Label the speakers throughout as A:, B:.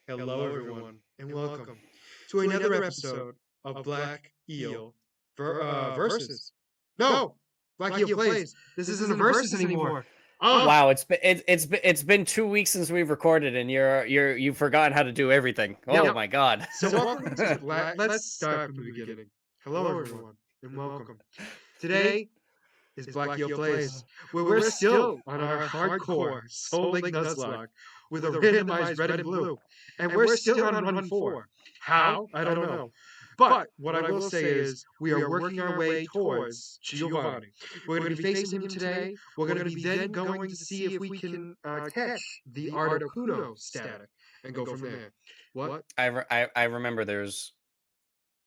A: Hello, everyone, and welcome to another episode of Black Eel versus. No, Black Eel plays. This isn't a versus anymore. Oh,
B: Wow, it's been 2 weeks since we've recorded, and you've forgotten how to do everything. Oh
A: Yep.
B: my god!
A: So welcome to Black. Let's start from the beginning. Hello, everyone, and welcome. Today is Black Eel plays, where we're still on our hardcore Soullink Nuzlock with a randomized red and blue, and we're still on run 4. How? I don't know. But what I will say is we are working our way towards Giovanni. We're going to be facing him today. We're going to be then going to see if we can catch the Articuno static and go from there. What?
B: I remember there's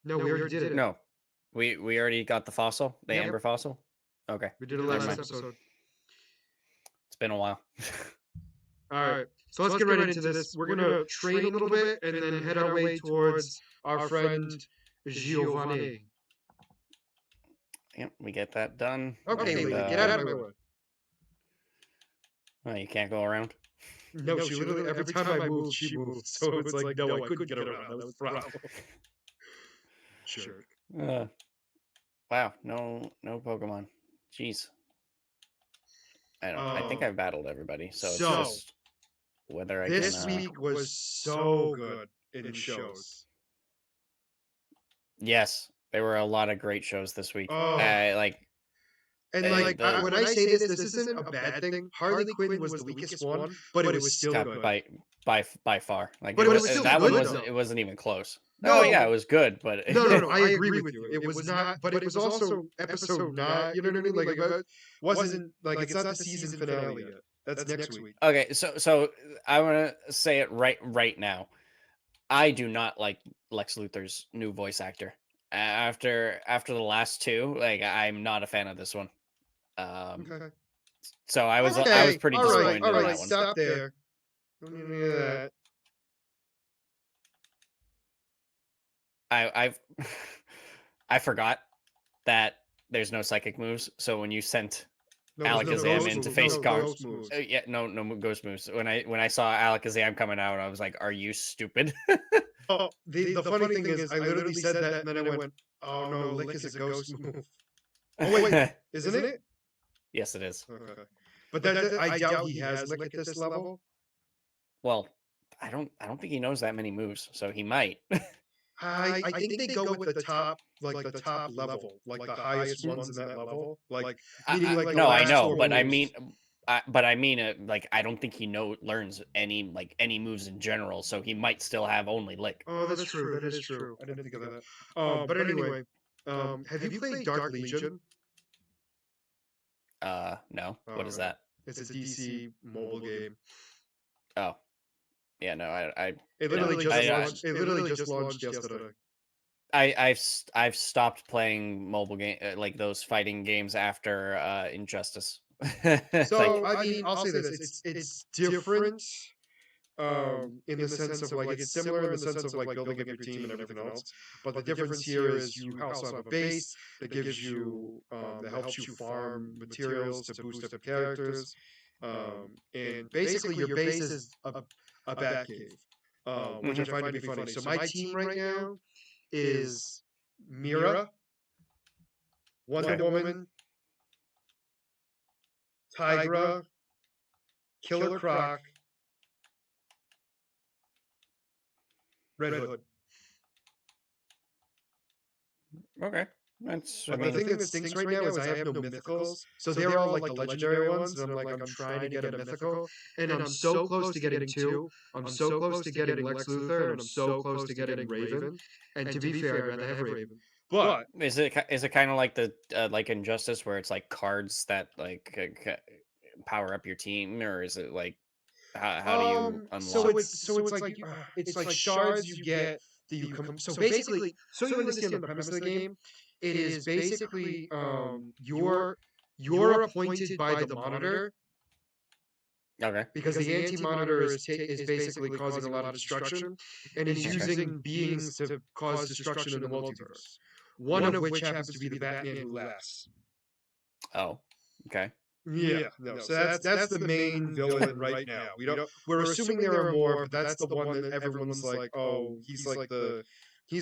A: No, we already did it.
B: no, we already got the fossil, the
A: Yep.
B: amber fossil. Okay,
A: We did it
B: Never
A: last
B: mind.
A: episode.
B: It's been a while.
A: All right, so let's get right into this. We're going to train a little bit and then head our way towards our friend Giovanni.
B: Yep, we get that done.
A: Okay,
B: and,
A: Lee, get out of my way.
B: Oh, you can't go around.
A: No, she literally, every time I moved, she moved. So it's like, no, I couldn't get around. That was the problem. Sure.
B: Wow, no Pokemon. Jeez. I think I've battled everybody, so it's just whether I
A: This
B: can.
A: week was so good in shows.
B: Yes, there were a lot of great shows this week.
A: Oh. And when I say this isn't a bad thing. Harley Quinn was the weakest one, but it was still good.
B: By far. Like,
A: but it was still
B: that
A: good,
B: one
A: though.
B: It wasn't even close.
A: No,
B: oh yeah, it was good, but
A: no, I agree with you. It was not, but it was also episode 9. You know what I mean? Like, it wasn't like it's not the season finale yet. That's next week.
B: Okay, so I want to say it right now. I do not like Lex Luthor's new voice actor. After the last two, like, I'm not a fan of this one.
A: Okay.
B: So I was pretty disappointed in that one.
A: Stop there. Don't need any of that.
B: I forgot that there's no psychic moves. So when you sent Alakazam in to face Ghost moves, no ghost moves. When I saw Alakazam coming out, I was like, "Are you stupid?"
A: Oh, the funny thing is, I literally said that, and then I went, "Oh no, Lick is a ghost move." Oh wait, isn't it?
B: Yes, it is.
A: Okay, but I doubt he has Lick at this level.
B: Well, I don't think he knows that many moves, so he might.
A: I think they go with the top, like the top level, like the highest ones in that level. Like, meaning like
B: no, I know, but I mean, like, I don't think he learns any moves in general, so he might still have only Lick.
A: Oh, that's true. That is true. I didn't think of that. But anyway, have you played Dark Legion?
B: No. What is that?
A: It's a DC mobile game.
B: Oh, yeah. No,
A: It literally just launched yesterday.
B: I've stopped playing mobile game like those fighting games after Injustice.
A: So I mean, I'll say this: it's different. In the sense of like it's similar in the sense of like building up your team and everything else, but the difference here is you also have a base that gives you that helps you farm materials to boost up your characters, and basically your base is a bat cave, which I find to be funny. So my team right now is Mira, Wonder Woman, Tigra, Killer Croc, Red Hood.
B: Okay. That's.
A: But the thing that stinks right now is I have no mythicals, so they're all like the legendary ones, and I'm trying to get a mythical, and I'm so close to getting 2. I'm so close to getting Lex Luthor, and I'm so close to getting Raven. And to be fair, I'd rather have Raven. But
B: is it kind of like the like Injustice, where it's like cards that like power up your team, or is it like how do you unlock?
A: It's like shards you get that you come. So basically, so you understand the premise of the game. It is basically you're appointed by the monitor.
B: Okay.
A: Because the anti-monitor is basically causing a lot of destruction, and is using beings to cause destruction in the multiverse. One of which happens to be the Batman who laughs.
B: Oh, okay.
A: Yeah, no. So that's the main villain right now. We're assuming there are more, but that's the one that everyone's like, oh, he's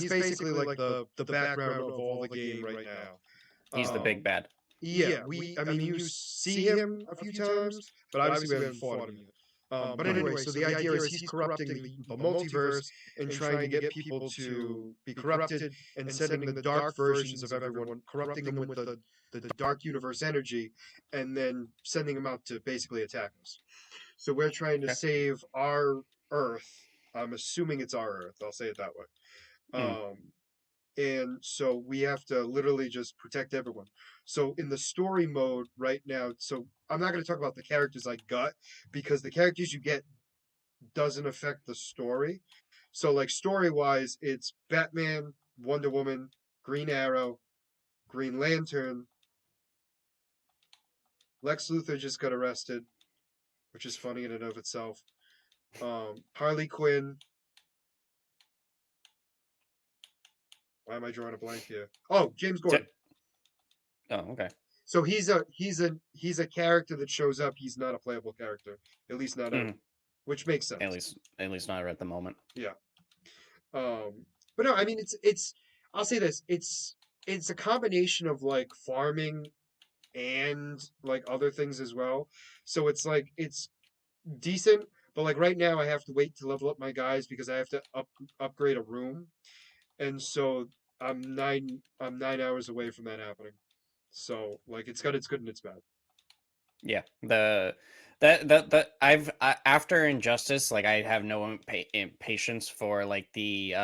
A: basically like the background of all the game right now.
B: He's the big bad.
A: Yeah, I mean you see him a few times, but obviously we haven't fought him yet. But
B: Mhm.
A: anyway, so the idea is he's corrupting the multiverse and trying to get people to be corrupted and sending the dark versions of everyone, corrupting them with the dark universe energy, and then sending them out to basically attack us. So we're trying to
B: Okay.
A: save our Earth. I'm assuming it's our Earth. I'll say it that way.
B: Mhm.
A: And so we have to literally just protect everyone. So in the story mode right now, so I'm not going to talk about the characters I got because the characters you get doesn't affect the story. So like story wise, it's Batman, Wonder Woman, Green Arrow, Green Lantern. Lex Luthor just got arrested, which is funny in and of itself. Harley Quinn. Why am I drawing a blank here? Oh, James Gordon.
B: Oh, okay.
A: So he's a character that shows up. He's not a playable character, at least not ever,
B: Mhm.
A: which makes sense.
B: At least not at the moment.
A: Yeah. But no, I mean it's. I'll say this. It's a combination of like farming and like other things as well. So it's like it's decent, but like right now I have to wait to level up my guys because I have to upgrade a room, and so I'm 9 hours away from that happening. So like it's got its good and its bad.
B: Yeah. After Injustice, like I have no impatience for like the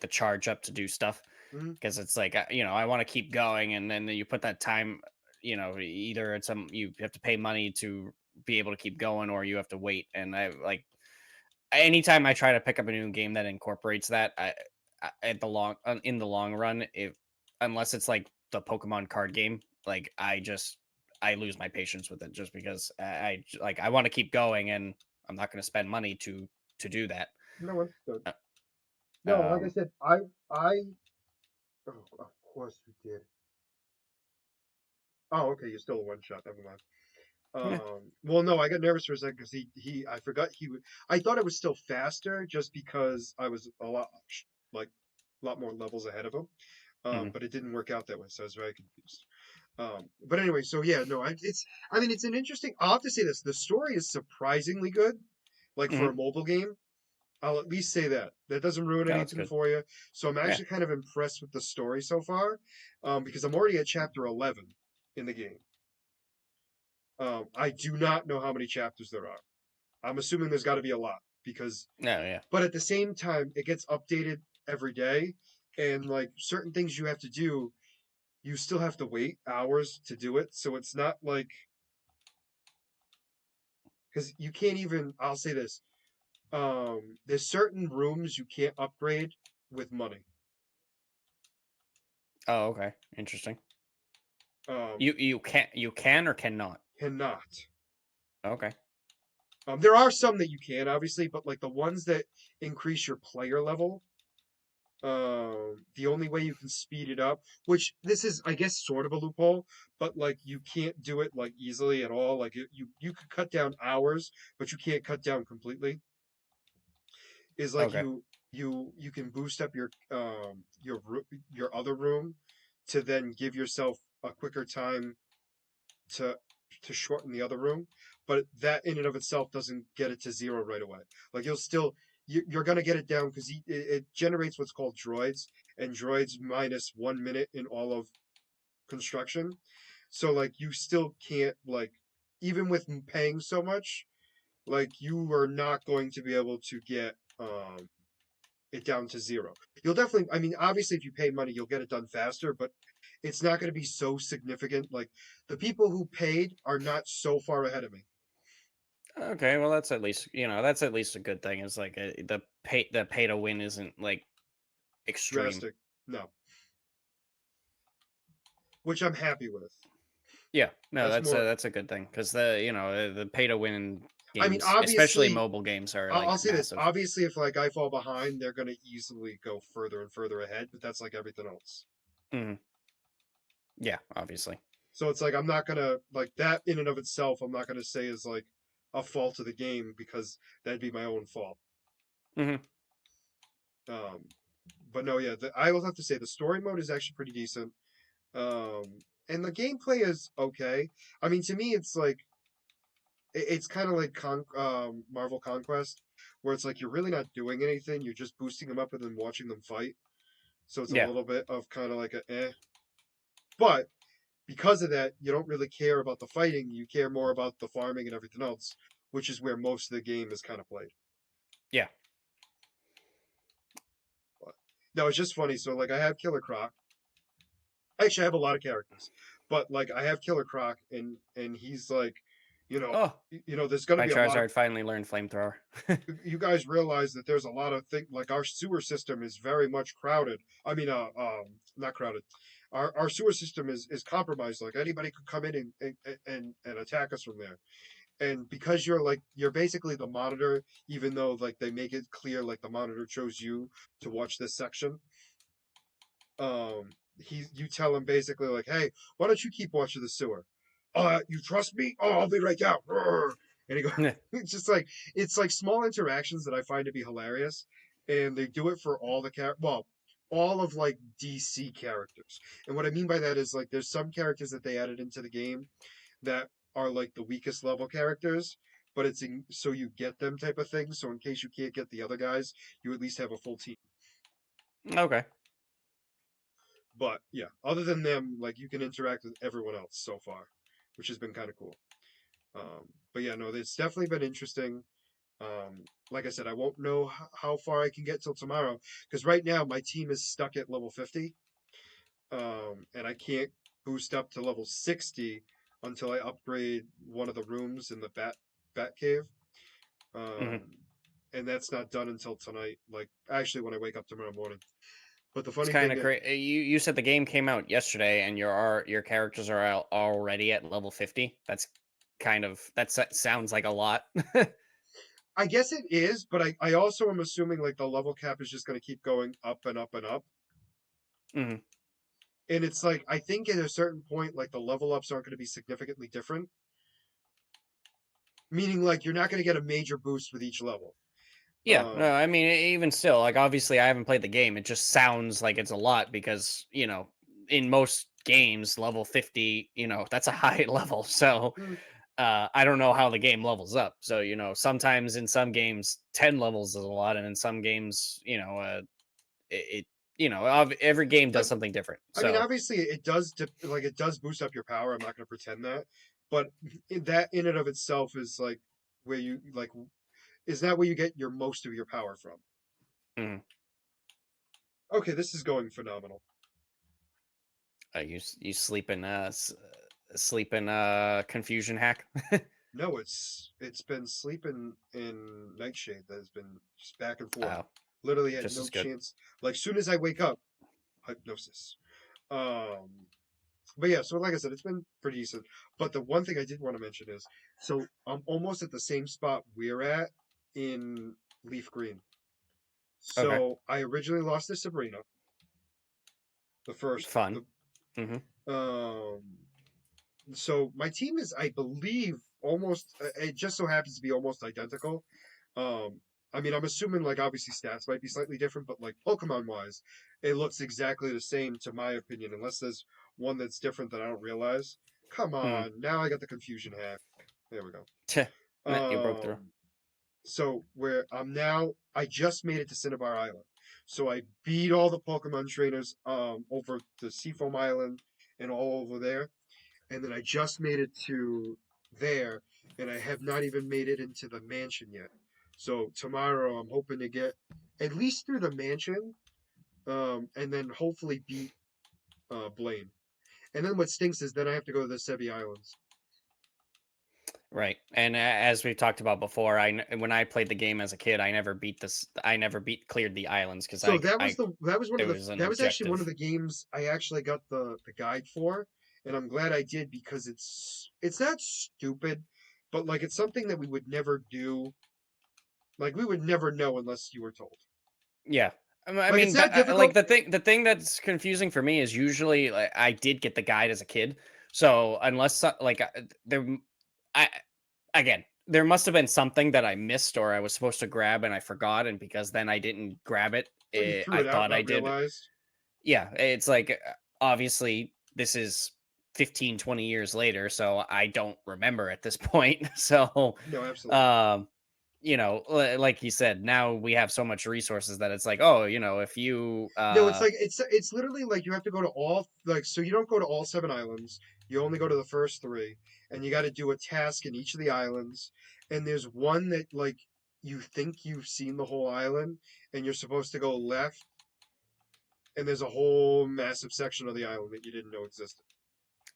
B: charge up to do stuff,
A: Hmm.
B: because it's like I want to keep going, and then you put that time, either it's you have to pay money to be able to keep going, or you have to wait. And I like anytime I try to pick up a new game that incorporates that, in the long run, if unless it's like the Pokemon card game, like I lose my patience with it, just because I want to keep going, and I'm not going to spend money to do that.
A: No, understood.
B: Uh,
A: No, like I
B: Um,
A: said, I oh, of course we did. Oh, okay, you're still a one shot. Never mind.
B: yeah.
A: Well, no, I got nervous for a second because I forgot he would. I thought it was still faster just because I was like a lot more levels ahead of him.
B: Mhm,
A: But it didn't work out that way, so I was very confused. But anyway, so yeah, no, I mean, it's an interesting. I'll have to say this: the story is surprisingly good, like for
B: mhm.
A: a mobile game. I'll at least say that. That doesn't ruin
B: Yeah, that's
A: anything
B: good.
A: for you. So I'm
B: Yeah.
A: actually kind of impressed with the story so far, because I'm already at chapter 11 in the game. I do not know how many chapters there are. I'm assuming there's got to be a lot because,
B: No, yeah.
A: but at the same time, it gets updated every day, and like certain things you have to do, you still have to wait hours to do it. So it's not like because you can't even. I'll say this: there's certain rooms you can't upgrade with money.
B: Oh, okay. Interesting.
A: Um,
B: You can or cannot.
A: cannot.
B: Okay.
A: There are some that you can, obviously, but like the ones that increase your player level, the only way you can speed it up, which this is, I guess, sort of a loophole, but like you can't do it like easily at all. Like you could cut down hours, but you can't cut down completely. Is like
B: Okay.
A: you can boost up your other room to then give yourself a quicker time to shorten the other room, but that in and of itself doesn't get it to zero right away. Like you're gonna get it down because it generates what's called droids, and droids minus 1 minute in all of construction. So like you still can't like even with paying so much, like you are not going to be able to get it down to zero. You'll definitely, I mean, obviously, if you pay money, you'll get it done faster, but it's not going to be so significant. Like the people who paid are not so far ahead of me.
B: Okay. Well, that's at least a good thing. Is like the pay to win isn't like extreme.
A: Drastic, no, which I'm happy with.
B: Yeah. No,
A: That's more.
B: that's a good thing, because the pay to win
A: I mean,
B: games, especially
A: obviously,
B: mobile games, are
A: I'll
B: like
A: say this.
B: massive.
A: Obviously, if like I fall behind, they're going to easily go further and further ahead. But that's like everything else.
B: Mhm. Yeah, obviously.
A: So it's like I'm not gonna like that in and of itself. I'm not gonna say is like a fault of the game because that'd be my own fault.
B: Hmm.
A: Um, but no, yeah, I will have to say the story mode is actually pretty decent. And the gameplay is okay. I mean, to me, it's like it's kind of like Marvel Conquest, where it's like you're really not doing anything. You're just boosting them up and then watching them fight. So it's a
B: Yeah.
A: little bit of kind of like a eh. But because of that, you don't really care about the fighting. You care more about the farming and everything else, which is where most of the game is kind of played.
B: Yeah.
A: But no, it's just funny. So like I have Killer Croc. Actually, I have a lot of characters, but like I have Killer Croc, and he's like, you know,
B: Oh,
A: there's gonna
B: my
A: be a lot of
B: Charizard finally learned Flamethrower.
A: you guys realize that there's a lot of things like our sewer system is very much crowded. I mean, not crowded. Our sewer system is compromised. Like anybody could come in and attack us from there. And because you're basically the monitor, even though like they make it clear like the monitor chose you to watch this section. You tell him basically like, hey, why don't you keep watching the sewer? You trust me? Oh, I'll be right down. And he goes, it's just like it's like small interactions that I find to be hilarious, and they do it for all the all of like DC characters. And what I mean by that is like there's some characters that they added into the game that are like the weakest level characters, but so you get them type of thing. So in case you can't get the other guys, you at least have a full team.
B: Okay.
A: But yeah, other than them, like you can interact with everyone else so far, which has been kind of cool. But yeah, no, it's definitely been interesting. Like I said, I won't know how far I can get till tomorrow because right now my team is stuck at level 50, and I can't boost up to level 60 until I upgrade one of the rooms in the bat cave.
B: Hmm.
A: Um, and that's not done until tonight. Like actually, when I wake up tomorrow morning. But the
B: It's
A: funny
B: kind
A: thing
B: of
A: is,
B: crazy. You said the game came out yesterday, and your characters are already at level 50. That's sounds like a lot.
A: I guess it is, but I also am assuming like the level cap is just going to keep going up and up and up.
B: Hmm.
A: And it's like I think at a certain point, like the level ups aren't going to be significantly different. Meaning, like you're not going to get a major boost with each level.
B: Yeah, no,
A: Um,
B: I mean, even still, like obviously, I haven't played the game. It just sounds like it's a lot because in most games, level 50, that's a high level. So,
A: hmm,
B: I don't know how the game levels up. So, sometimes in some games, 10 levels is a lot, and in some games, every game
A: I,
B: does something different.
A: I mean,
B: So,
A: obviously, it does like it does boost up your power. I'm not going to pretend that, but that in and of itself is like where you like is that where you get your most of your power from?
B: mhm.
A: Okay, this is going phenomenal.
B: You sleep in confusion hack.
A: No, it's been sleeping in Nightshade that has been just back and forth.
B: Oh,
A: Literally had
B: just
A: no
B: as good.
A: chance. Like soon as I wake up, hypnosis. Um, but yeah, so like I said, it's been pretty decent. But the one thing I did want to mention is, so I'm almost at the same spot we're at in Leaf Green.
B: Okay,
A: So I originally lost to Sabrina, the first,
B: fun. Hmm.
A: um, so my team is, I believe, almost. It just so happens to be almost identical. Um, I mean, I'm assuming like obviously stats might be slightly different, but like Pokemon wise, it looks exactly the same to my opinion, unless there's one that's different that I don't realize. Come
B: Hmm.
A: on, now I got the confusion hack. There we go.
B: You broke through.
A: So where I'm now, I just made it to Cinnabar Island. So I beat all the Pokemon trainers over to Seafoam Island and all over there, and then I just made it to there, and I have not even made it into the mansion yet. So tomorrow I'm hoping to get at least through the mansion, and then hopefully beat Blaine. And then what stinks is then I have to go to the Sevi Islands.
B: Right. And as we talked about before, when I played the game as a kid, I never beat this. I never cleared the islands because
A: So that was one
B: it
A: of the
B: was an
A: that was actually one of
B: objective.
A: the games I actually got the guide for, and I'm glad I did because it's not stupid, but like it's something that we would never do. Like we would never know unless you were told.
B: Yeah. I
A: Like it's
B: mean,
A: not
B: like
A: difficult.
B: the thing that's confusing for me is usually like I did get the guide as a kid, So unless I again, there must have been something that I missed or I was supposed to grab and I forgot, and because then I didn't grab it,
A: Well, you threw
B: I
A: it out,
B: thought I
A: not
B: did.
A: realized.
B: Yeah, it's like obviously this is 15, 20 years later, so I don't remember at this point. So,
A: No, absolutely.
B: um, like you said, now we have so much resources that it's like, oh, if you
A: No, it's like it's literally like you have to go to all like so you don't go to all seven islands. You only go to the first three, and you got to do a task in each of the islands. And there's one that like you think you've seen the whole island, and you're supposed to go left, and there's a whole massive section of the island that you didn't know existed.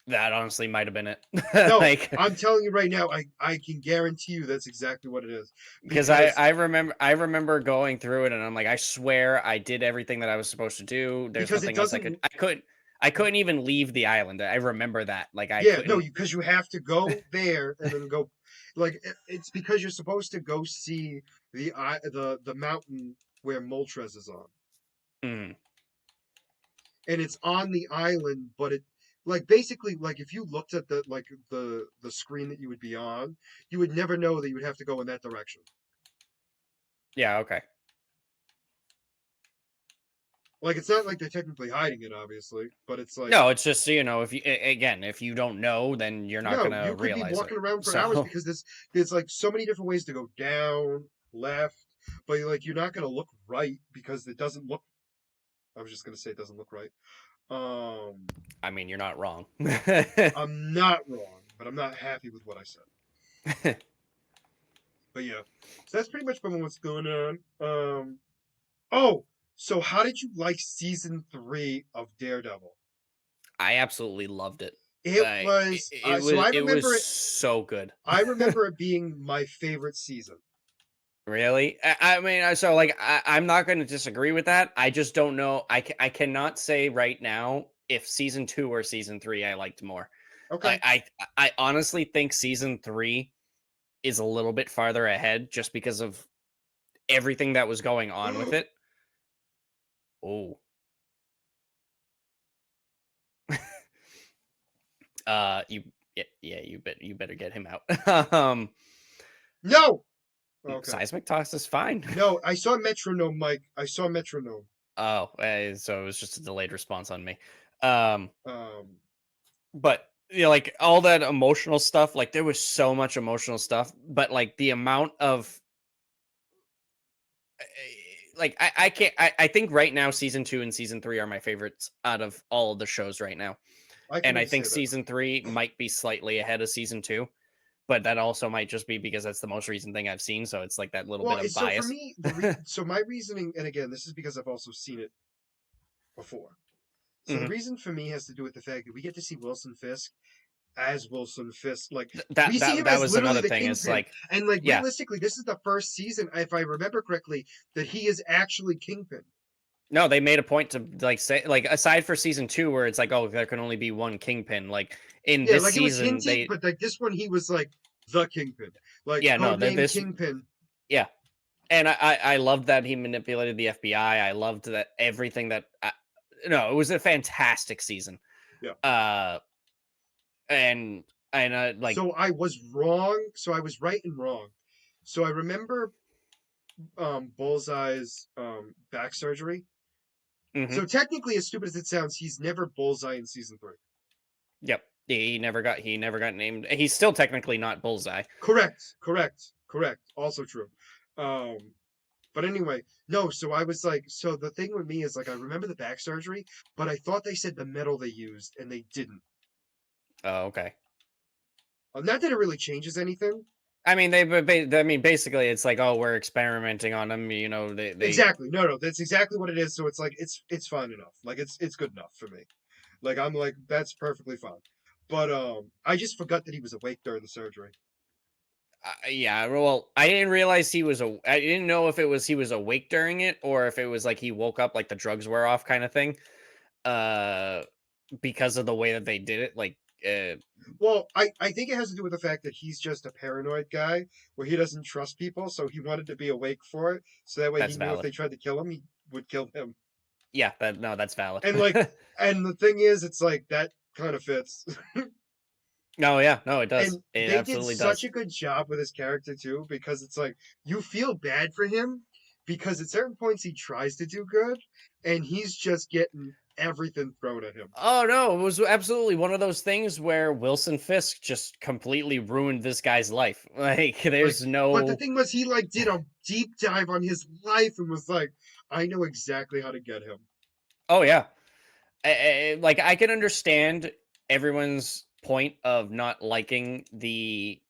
B: that honestly might have been it.
A: No,
B: Like
A: I'm telling you right now, I can guarantee you that's exactly what it is
B: because I
A: because
B: I remember I remember going through it and I'm like, I swear I did everything that I was supposed to do. There's
A: because it
B: nothing else
A: doesn't.
B: I couldn't even leave the island. I remember that. Like I
A: Yeah, no,
B: couldn't.
A: because you have to go there and then go, like it's because you're supposed to go see the mountain where Moltres is on,
B: Mm,
A: and it's on the island, but it like basically like if you looked at the screen that you would be on, you would never know that you would have to go in that direction.
B: yeah, okay.
A: Like it's not like they're technically hiding it, obviously, but it's like
B: No, it's just, if again, if you don't know, then you're not
A: no,
B: gonna
A: you could be
B: realize it.
A: walking around for hours
B: So,
A: because there's like so many different ways to go down, left, but like you're not gonna look right because it doesn't look. I was just gonna say it doesn't look right. Um,
B: I mean, you're not wrong.
A: I'm not wrong, but I'm not happy with what I said. But yeah, so that's pretty much been what's going on. Oh, so how did you like season 3 of Daredevil?
B: I absolutely loved it.
A: It was so I
B: It was
A: remember it.
B: so good.
A: I remember it being my favorite season.
B: Really? I mean, so like, I'm not going to disagree with that. I just don't know. I cannot say right now if season two or season three I liked more.
A: Okay.
B: I honestly think season three is a little bit farther ahead just because of everything that was going on with it. Oh, you yeah, you better get him out.
A: No. Okay.
B: Seismic toss is fine.
A: No, I saw Metronome, Mike. I saw Metronome.
B: Oh, so it was just a delayed response on me. Um,
A: Um,
B: but like all that emotional stuff, like there was so much emotional stuff, but like the amount of like I can't I think right now season two and season three are my favorites out of all of the shows right now.
A: I can
B: And I think
A: understand that.
B: season three might be slightly ahead of season two, but that also might just be because that's the most recent thing I've seen. So it's like that little
A: Well,
B: bit of
A: so for
B: bias.
A: me, so my reasoning, and again, this is because I've also seen it before. So the
B: Mhm.
A: reason for me has to do with the fact that we get to see Wilson Fisk as Wilson Fisk. Like
B: That
A: we see him
B: that
A: as
B: was
A: literally
B: another
A: the
B: thing. Is
A: Kingpin,
B: like,
A: and like
B: yeah,
A: realistically, this is the first season, if I remember correctly, that he is actually Kingpin.
B: no, they made a point to like say like aside for season two where it's like, oh, there can only be one kingpin. Like in
A: Yeah,
B: this
A: like it was
B: season,
A: hinted,
B: they
A: but like this one, he was like the Kingpin, like
B: yeah, no,
A: code name
B: this
A: Kingpin.
B: yeah, and I loved that he manipulated the FBI. I loved that everything that no, it was a fantastic season.
A: Yeah.
B: Uh, and like,
A: So I was wrong. So I was right and wrong. So I remember Bullseye's back surgery.
B: mhm,
A: So technically, as stupid as it sounds, he's never Bullseye in season 3.
B: yep, he never got named. He's still technically not Bullseye.
A: Correct, correct, correct. Also true. Um, but anyway, no. So I was like, so the thing with me is like, I remember the back surgery, but I thought they said the metal they used, and they didn't.
B: Oh, okay.
A: Not that it really changes anything.
B: I mean, I mean, basically, it's like, oh, we're experimenting on them. They
A: Exactly. No, no, that's exactly what it is. So it's like it's fine enough. Like it's good enough for me. Like I'm like that's perfectly fine. But I just forgot that he was awake during the surgery.
B: Yeah, well, I didn't realize he was a. I didn't know if it was he was awake during it or if it was like he woke up like the drugs were off kind of thing. Uh, because of the way that they did it, like,
A: Well, I think it has to do with the fact that he's just a paranoid guy where he doesn't trust people, so he wanted to be awake for it, so that way he
B: that's
A: knew if
B: valid.
A: they tried to kill him, he would kill him.
B: Yeah, that no, that's valid.
A: And like, and the thing is, it's like that kind of fits.
B: No, yeah, no, it does.
A: And
B: It
A: they did
B: absolutely
A: such
B: does.
A: a good job with his character too, because it's like you feel bad for him because at certain points he tries to do good and he's just getting everything thrown at him.
B: Oh no, it was absolutely one of those things where Wilson Fisk just completely ruined this guy's life. Like,
A: Like,
B: there's
A: but the
B: no.
A: thing was, he like did a deep dive on his life and was like, I know exactly how to get him.
B: Oh yeah, like I can understand everyone's point of not liking the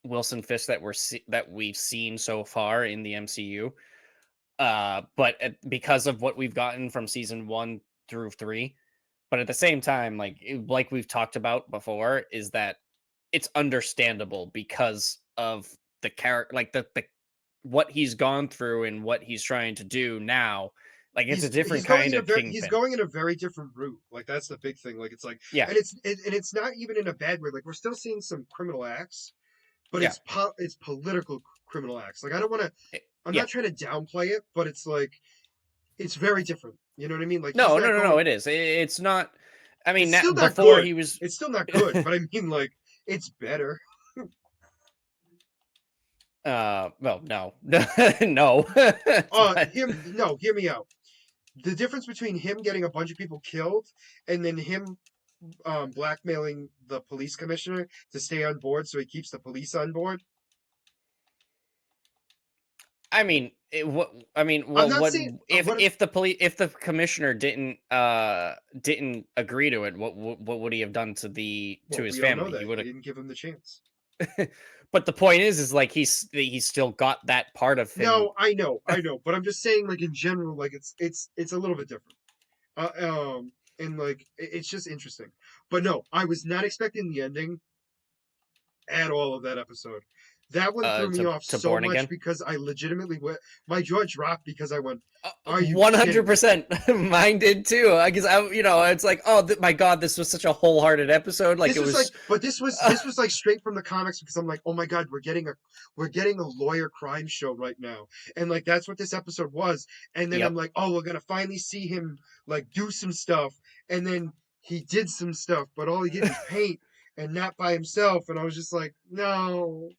B: Wilson Fisk that we've seen so far in the MCU. But because of what we've gotten from season 1 through 3, but at the same time, like we've talked about before, is that it's understandable because of the character, like the what he's gone through and what he's trying to do now. Like, it's a different kind of
A: He's
B: Kingpin.
A: going in a very different route. Like that's the big thing. Like it's like,
B: Yeah,
A: and it's not even in a bad way. Like we're still seeing some criminal acts, but
B: yeah,
A: it's political criminal acts. Like I don't want to. I'm
B: yeah.
A: not trying to downplay it, but it's like it's very different. You know what I mean? Like he's
B: No,
A: not
B: no, no, no.
A: going.
B: It is. It's not. I mean,
A: It's still not
B: before
A: good.
B: he was.
A: It's still not good, but I mean, like it's better.
B: Well, no, no. But
A: Him. No, hear me out. The difference between him getting a bunch of people killed and then him blackmailing the police commissioner to stay on board so he keeps the police on board.
B: I mean, what I mean,
A: I'm
B: well,
A: not
B: what
A: saying what
B: if the commissioner didn't agree to it? What would he have done to
A: well,
B: his
A: we don't know
B: family? He
A: that.
B: would
A: He
B: have.
A: didn't give him the chance.
B: But the point is like he's still got that part of him.
A: No, I know, but I'm just saying, like in general, like it's a little bit different. And like it's just interesting. But no, I was not expecting the ending at all of that episode. That one threw me off
B: To
A: so
B: Born
A: much
B: Again.
A: because I legitimately went, my jaw dropped because I went, "Are you
B: One
A: kidding
B: hundred
A: me?"
B: percent, mine did too. Because it's like, oh my god, this was such a wholehearted episode. Like
A: This
B: it
A: was like,
B: was.
A: but this was like straight from the comics because I'm like, oh my god, we're getting a lawyer crime show right now, and like that's what this episode was. And then I'm
B: Yep.
A: like, oh, we're gonna finally see him like do some stuff, and then he did some stuff, but all he did was paint and not by himself, and I was just like, no.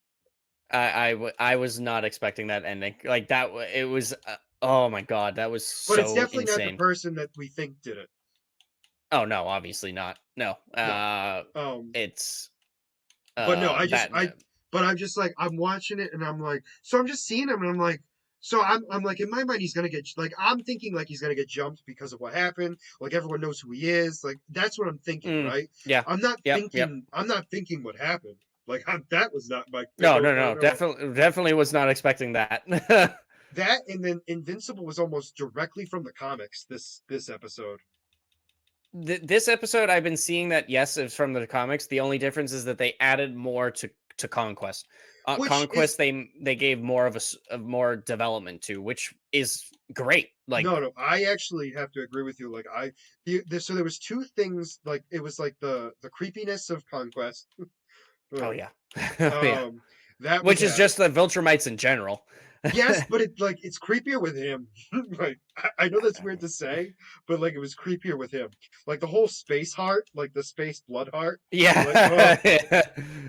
B: I was not expecting that ending. Like that. It was. Oh my god, that was
A: But it's
B: so
A: definitely not the
B: insane.
A: person that we think did it.
B: Oh no, obviously not. No.
A: No. Um,
B: It's
A: but no,
B: that.
A: but I'm just like, I'm watching it and I'm like, so I'm just seeing him and I'm like, so I'm like, in my mind, he's gonna get, like, I'm thinking like he's gonna get jumped because of what happened. Like, everyone knows who he is. Like, that's what I'm thinking,
B: Mm,
A: right?
B: yeah. Yep. Yep.
A: I'm not thinking what happened. Like, that was not my,
B: No,
A: no,
B: no,
A: no,
B: no.
A: no.
B: Definitely was not expecting that.
A: That and then Invincible was almost directly from the comics, this episode.
B: This episode, I've been seeing that. Yes, it's from the comics. The only difference is that they added more to Conquest.
A: Which is
B: Conquest, they gave more of more development to, which is great. Like,
A: no, I actually have to agree with you. Like so there was two things. Like it was like the creepiness of Conquest.
B: oh
A: Ugh.
B: yeah, oh yeah.
A: Um, that was
B: Which is
A: added.
B: just the Viltrumites in general.
A: Yes, but it's creepier with him. Like I know that's weird to say, but like it was creepier with him. Like the whole space heart, like the space blood heart. Like
B: Yeah.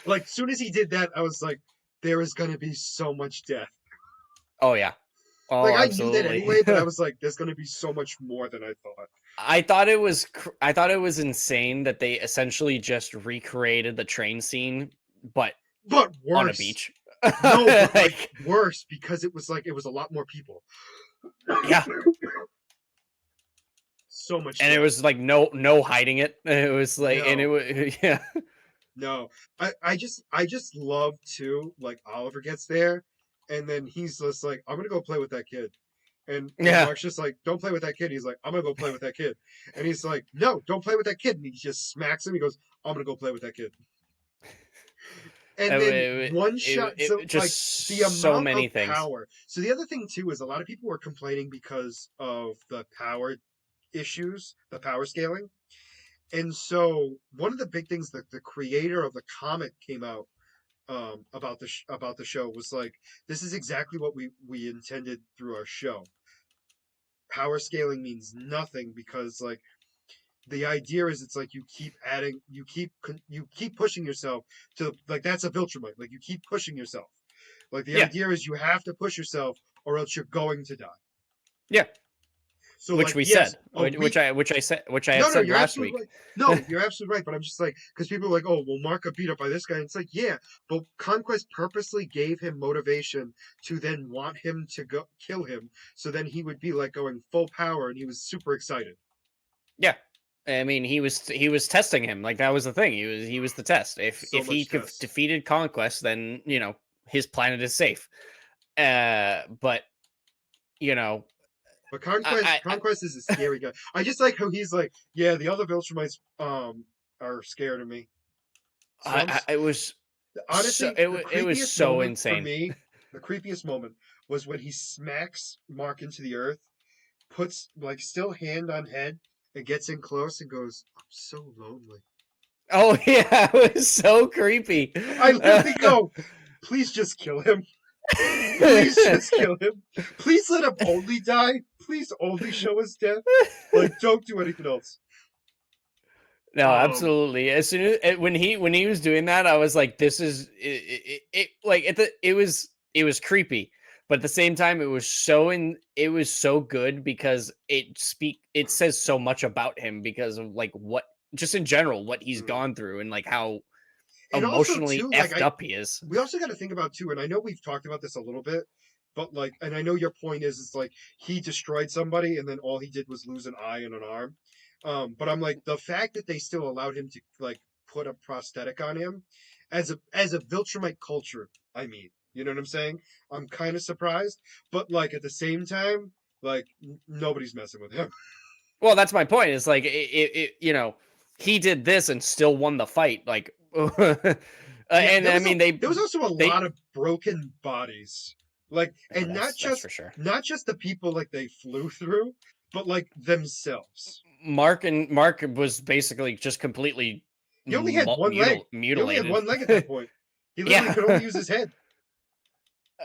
A: like soon as he did that, I was like, there is gonna be so much death.
B: Oh yeah.
A: Like
B: Oh,
A: I knew that
B: absolutely.
A: anyway, but I was like, there's gonna be so much more than I thought.
B: I thought it was insane that they essentially just recreated the train scene, but
A: But
B: on a
A: worse.
B: beach.
A: No, but like
B: Like,
A: worse because it was a lot more people.
B: yeah,
A: So much
B: and it
A: death.
B: was like no hiding it. It was like, and it
A: No,
B: was yeah,
A: no. I just love too. Like Oliver gets there, and then he's just like, I'm gonna go play with that kid. And
B: yeah.
A: Mark's just like, don't play with that kid. He's like, I'm gonna go play with that kid. And he's like, no, don't play with that kid. And he just smacks him. He goes, I'm gonna go play with that kid. And then one shot. So like the
B: Just so
A: amount
B: many
A: of
B: things.
A: power. So the other thing too is a lot of people were complaining because of the power issues, the power scaling. And so one of the big things that the creator of the comic came out about the show was like, this is exactly what we intended through our show. Power scaling means nothing because like the idea is it's like you keep adding, you keep pushing yourself to like that's a Viltrumite. Like you keep pushing yourself. Like the
B: Yeah,
A: idea is you have to push yourself or else you're going to die.
B: yeah.
A: So
B: Which
A: like
B: we
A: yes,
B: said,
A: a weak.
B: which I had
A: No,
B: said
A: you're
B: last
A: absolutely
B: week.
A: right. No, you're absolutely right. But I'm just like, because people are like, oh, well, Mark got beat up by this guy. And it's like, yeah, but Conquest purposely gave him motivation to then want him to go kill him. So then he would be like going full power, and he was super excited.
B: Yeah. I mean, he was testing him. Like that was the thing. He was the test. If
A: So
B: if he
A: much test.
B: defeated Conquest, then his planet is safe. But you know,
A: But
B: I, I,
A: Conquest is a scary guy. I just like how he's like, yeah, the other Viltrumites are scared of me. So
B: it was
A: honestly, the
B: it was
A: creepiest
B: so
A: moment for
B: insane.
A: me, the creepiest moment was when he smacks Mark into the earth, puts like still hand on head, and gets in close and goes, "I'm so lonely."
B: Oh yeah, it was so creepy.
A: I literally go, "Please just kill him. Please just kill him. Please let him only die. Please only show his death. Like, don't do anything else."
B: No,
A: Um,
B: absolutely. As soon as when he was doing that, I was like, "This is it." Like it was creepy, but at the same time, it was so good because it says so much about him because of like what just in general what he's
A: mm.
B: gone through and like how
A: And also
B: emotionally
A: too, like
B: effed up he is.
A: we also got to think about too, and I know we've talked about this a little bit, but like, and I know your point is, it's like he destroyed somebody, and then all he did was lose an eye and an arm. But I'm like the fact that they still allowed him to like put a prosthetic on him, as a Viltrumite culture. I mean, you know what I'm saying? I'm kind of surprised, but like at the same time, like nobody's messing with him.
B: Well, that's my point. It's like he did this and still won the fight. Like,
A: Yeah,
B: and I mean
A: there was also a
B: they
A: lot of broken bodies. Like,
B: oh,
A: and
B: that's for sure.
A: not just the people like they flew through, but like themselves.
B: Mark was basically just completely
A: He only had one leg. He only had
B: mutilated.
A: one leg at that point. He literally
B: Yeah,
A: could only use his head.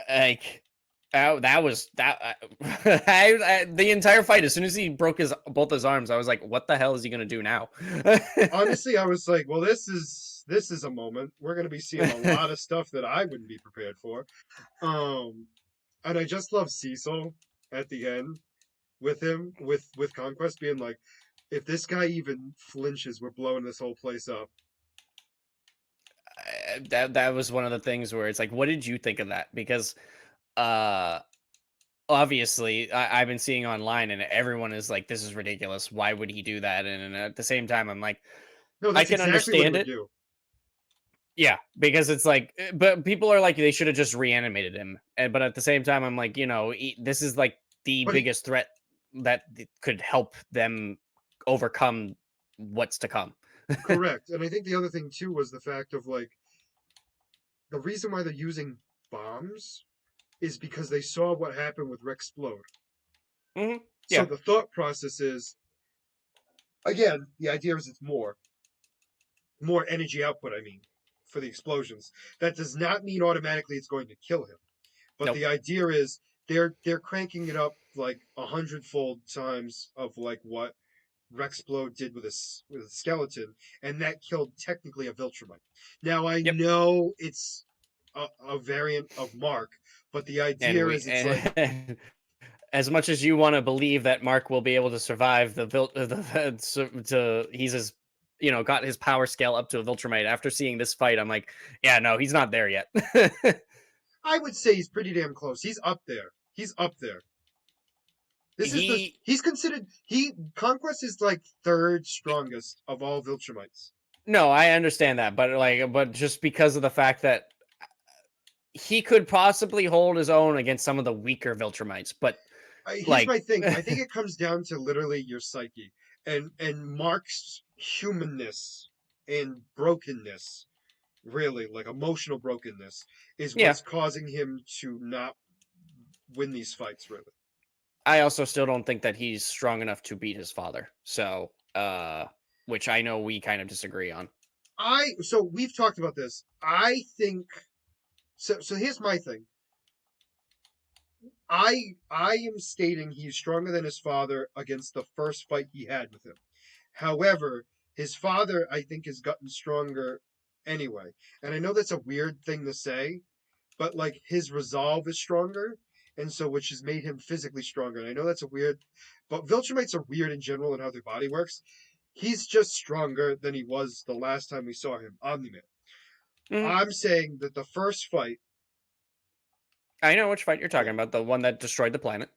B: like that was that. The entire fight. As soon as he broke his both his arms, I was like, "What the hell is he gonna do now?"
A: Honestly, I was like, well, this is a moment. We're gonna be seeing a lot of stuff that I wouldn't be prepared for. Um, and I just love Cecil at the end with him with Conquest being like, if this guy even flinches, we're blowing this whole place up.
B: That was one of the things where it's like, what did you think of that? Because uh obviously I've been seeing online and everyone is like, this is ridiculous, why would he do that? And at the same time I'm like,
A: No,
B: I
A: that's
B: can
A: exactly what he
B: understand
A: would
B: it.
A: do.
B: Yeah, because it's like, but people are like, they should have just reanimated him. But at the same time I'm like, this is like the
A: But he,
B: biggest threat that could help them overcome what's to come.
A: correct. And I think the other thing too was the fact of like the reason why they're using bombs is because they saw what happened with Rexplode.
B: Hmm.
A: So
B: Yeah.
A: the thought process is again, the idea is it's more energy output, I mean, for the explosions. That does not mean automatically it's going to kill him. But
B: Nope.
A: the idea is they're cranking it up like 100-fold times of like what Rexplode did with a skeleton, and that killed technically a Viltrumite. Now I
B: Yep.
A: know it's a variant of Mark, but the
B: And
A: idea
B: we
A: is it's like
B: and as much as you want to believe that Mark will be able to survive he's his got his power scale up to a Viltrumite. After seeing this fight, I'm like, yeah, no, he's not there yet.
A: I would say he's pretty damn close. He's up there. He's up there.
B: he
A: He's considered he Conquest is like third strongest of all Viltrumites.
B: No, I understand that, but just because of the fact that he could possibly hold his own against some of the weaker Viltrumites, but
A: Here's
B: like
A: my thing. I think it comes down to literally your psyche and Mark's humanness and brokenness, really like emotional brokenness, is
B: yeah,
A: what's causing him to not win these fights. Really,
B: I also still don't think that he's strong enough to beat his father. So, which I know we kind of disagree on.
A: so we've talked about this. I think so. So here's my thing. I am stating he's stronger than his father against the first fight he had with him. However, his father, I think, has gotten stronger anyway. And I know that's a weird thing to say, but like his resolve is stronger, and so which has made him physically stronger. And I know that's a weird, but Viltrumites are weird in general in how their body works. He's just stronger than he was the last time we saw him, Omni-Man.
B: Mhm.
A: I'm saying that the first fight,
B: I know which fight you're talking
A: yeah,
B: about, the one that destroyed the planet.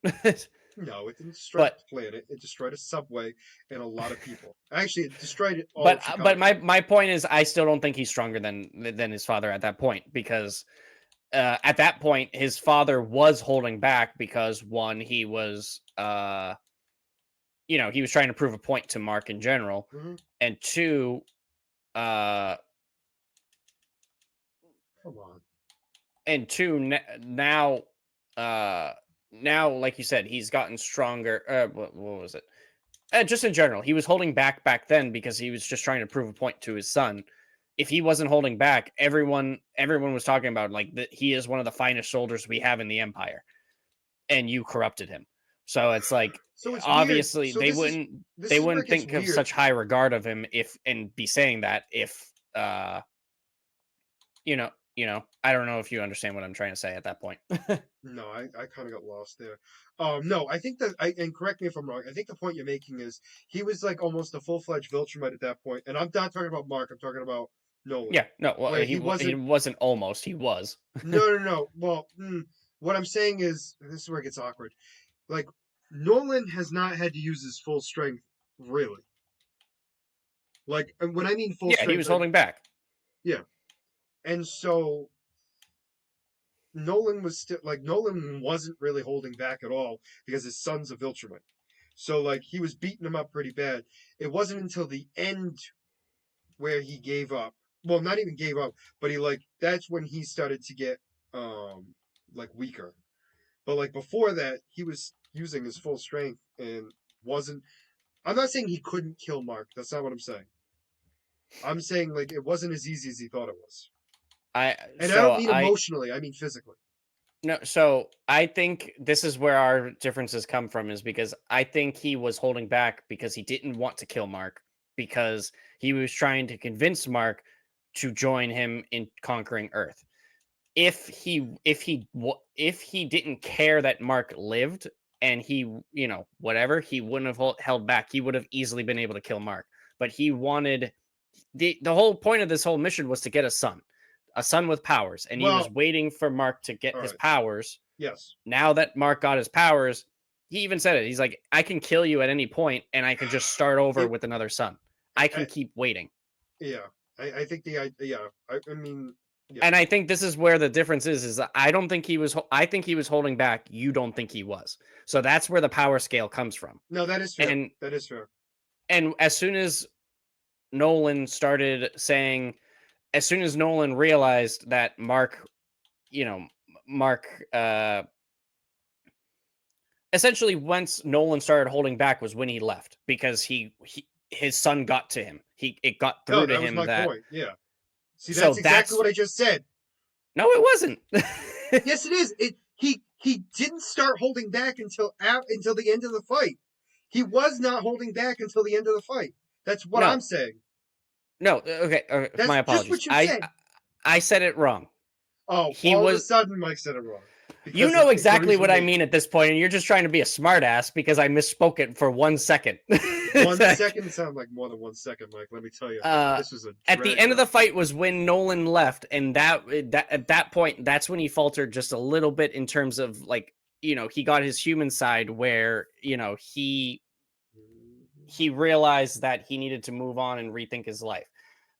A: no, it didn't destroy the
B: but
A: planet. It destroyed a subway and a lot of people. Actually, it destroyed all
B: but
A: of
B: but
A: Chicago.
B: my point is, I still don't think he's stronger than his father at that point, because at that point his father was holding back because, one, he was he was trying to prove a point to Mark in general,
A: Hmm.
B: and two, uh
A: Come on.
B: now, uh now, like you said, he's gotten stronger. What was it? Just in general, he was holding back then because he was just trying to prove a point to his son. If he wasn't holding back, everyone was talking about, like, that he is one of the finest soldiers we have in the Empire, and you corrupted him. So it's like,
A: So it's weird.
B: obviously
A: So
B: they
A: this is
B: wouldn't
A: this
B: they
A: is where it
B: wouldn't
A: gets
B: think of
A: weird.
B: such high regard of him, if and be saying that, if I don't know if you understand what I'm trying to say at that point.
A: No, I kind of got lost there. No, I think that and correct me if I'm wrong. I think the point you're making is he was like almost a full-fledged Viltrumite at that point, and I'm not talking about Mark. I'm talking about Nolan,
B: Yeah, no, well,
A: where
B: he
A: he
B: he
A: wasn't.
B: wasn't almost, he was.
A: No. Well, what I'm saying is this is where it gets awkward. Like Nolan has not had to use his full strength, really. Like and when I mean full
B: Yeah, he
A: strength,
B: was holding back.
A: yeah. And so Nolan was still like Nolan wasn't really holding back at all because his son's a Viltrumite. So like he was beating him up pretty bad. It wasn't until the end where he gave up. Well, not even gave up, but he like that's when he started to get like weaker. But like before that, he was using his full strength and wasn't I'm not saying he couldn't kill Mark. That's not what I'm saying. I'm saying like it wasn't as easy as he thought it was.
B: I
A: And I don't
B: so
A: mean
B: I
A: emotionally, I mean physically.
B: No, so I think this is where our differences come from, is because I think he was holding back because he didn't want to kill Mark, because he was trying to convince Mark to join him in conquering Earth. If he didn't care that Mark lived, and he, whatever, he wouldn't have held back. He would have easily been able to kill Mark. But he wanted the whole point of this whole mission was to get a son with powers, and he was
A: Well,
B: waiting for Mark to get
A: all
B: his
A: right.
B: powers.
A: Yes.
B: Now that Mark got his powers, he even said it. He's like, I can kill you at any point, and I can just start over
A: It
B: with another son. I can
A: I,
B: keep waiting.
A: yeah. I think yeah. I mean yeah.
B: And I think this is where the difference is that I don't think he was. I think he was holding back. You don't think he was. So that's where the power scale comes from.
A: No, that is fair.
B: And
A: That is fair.
B: and as soon as Nolan started saying, as soon as Nolan realized that Mark, you know, Mark, essentially, once Nolan started holding back was when he left, because his son got to him. It got
A: No,
B: through to
A: that was
B: him
A: my
B: that.
A: point. Yeah. See,
B: So
A: that's exactly
B: that's
A: what I just said.
B: No, it wasn't.
A: Yes, it is. He didn't start holding back until the end of the fight. He was not holding back until the end of the fight. That's what I'm
B: No,
A: saying.
B: no. Okay,
A: That's
B: my
A: just
B: apologies.
A: what you
B: I
A: said.
B: I said it wrong.
A: Oh,
B: He
A: all of a
B: was.
A: sudden Mike said it wrong
B: You
A: because
B: know
A: it
B: exactly
A: agrees with
B: what I
A: me.
B: mean at this point, and you're just trying to be a smartass because I misspoke it for 1 second.
A: 1 second sounded like more than 1 second, Mike. Let me tell you,
B: uh,
A: this was a
B: at the
A: drag
B: end of the
A: out.
B: fight was when Nolan left, and that at that point, that's when he faltered just a little bit in terms of, like, he got his human side, where he realized that he needed to move on and rethink his life.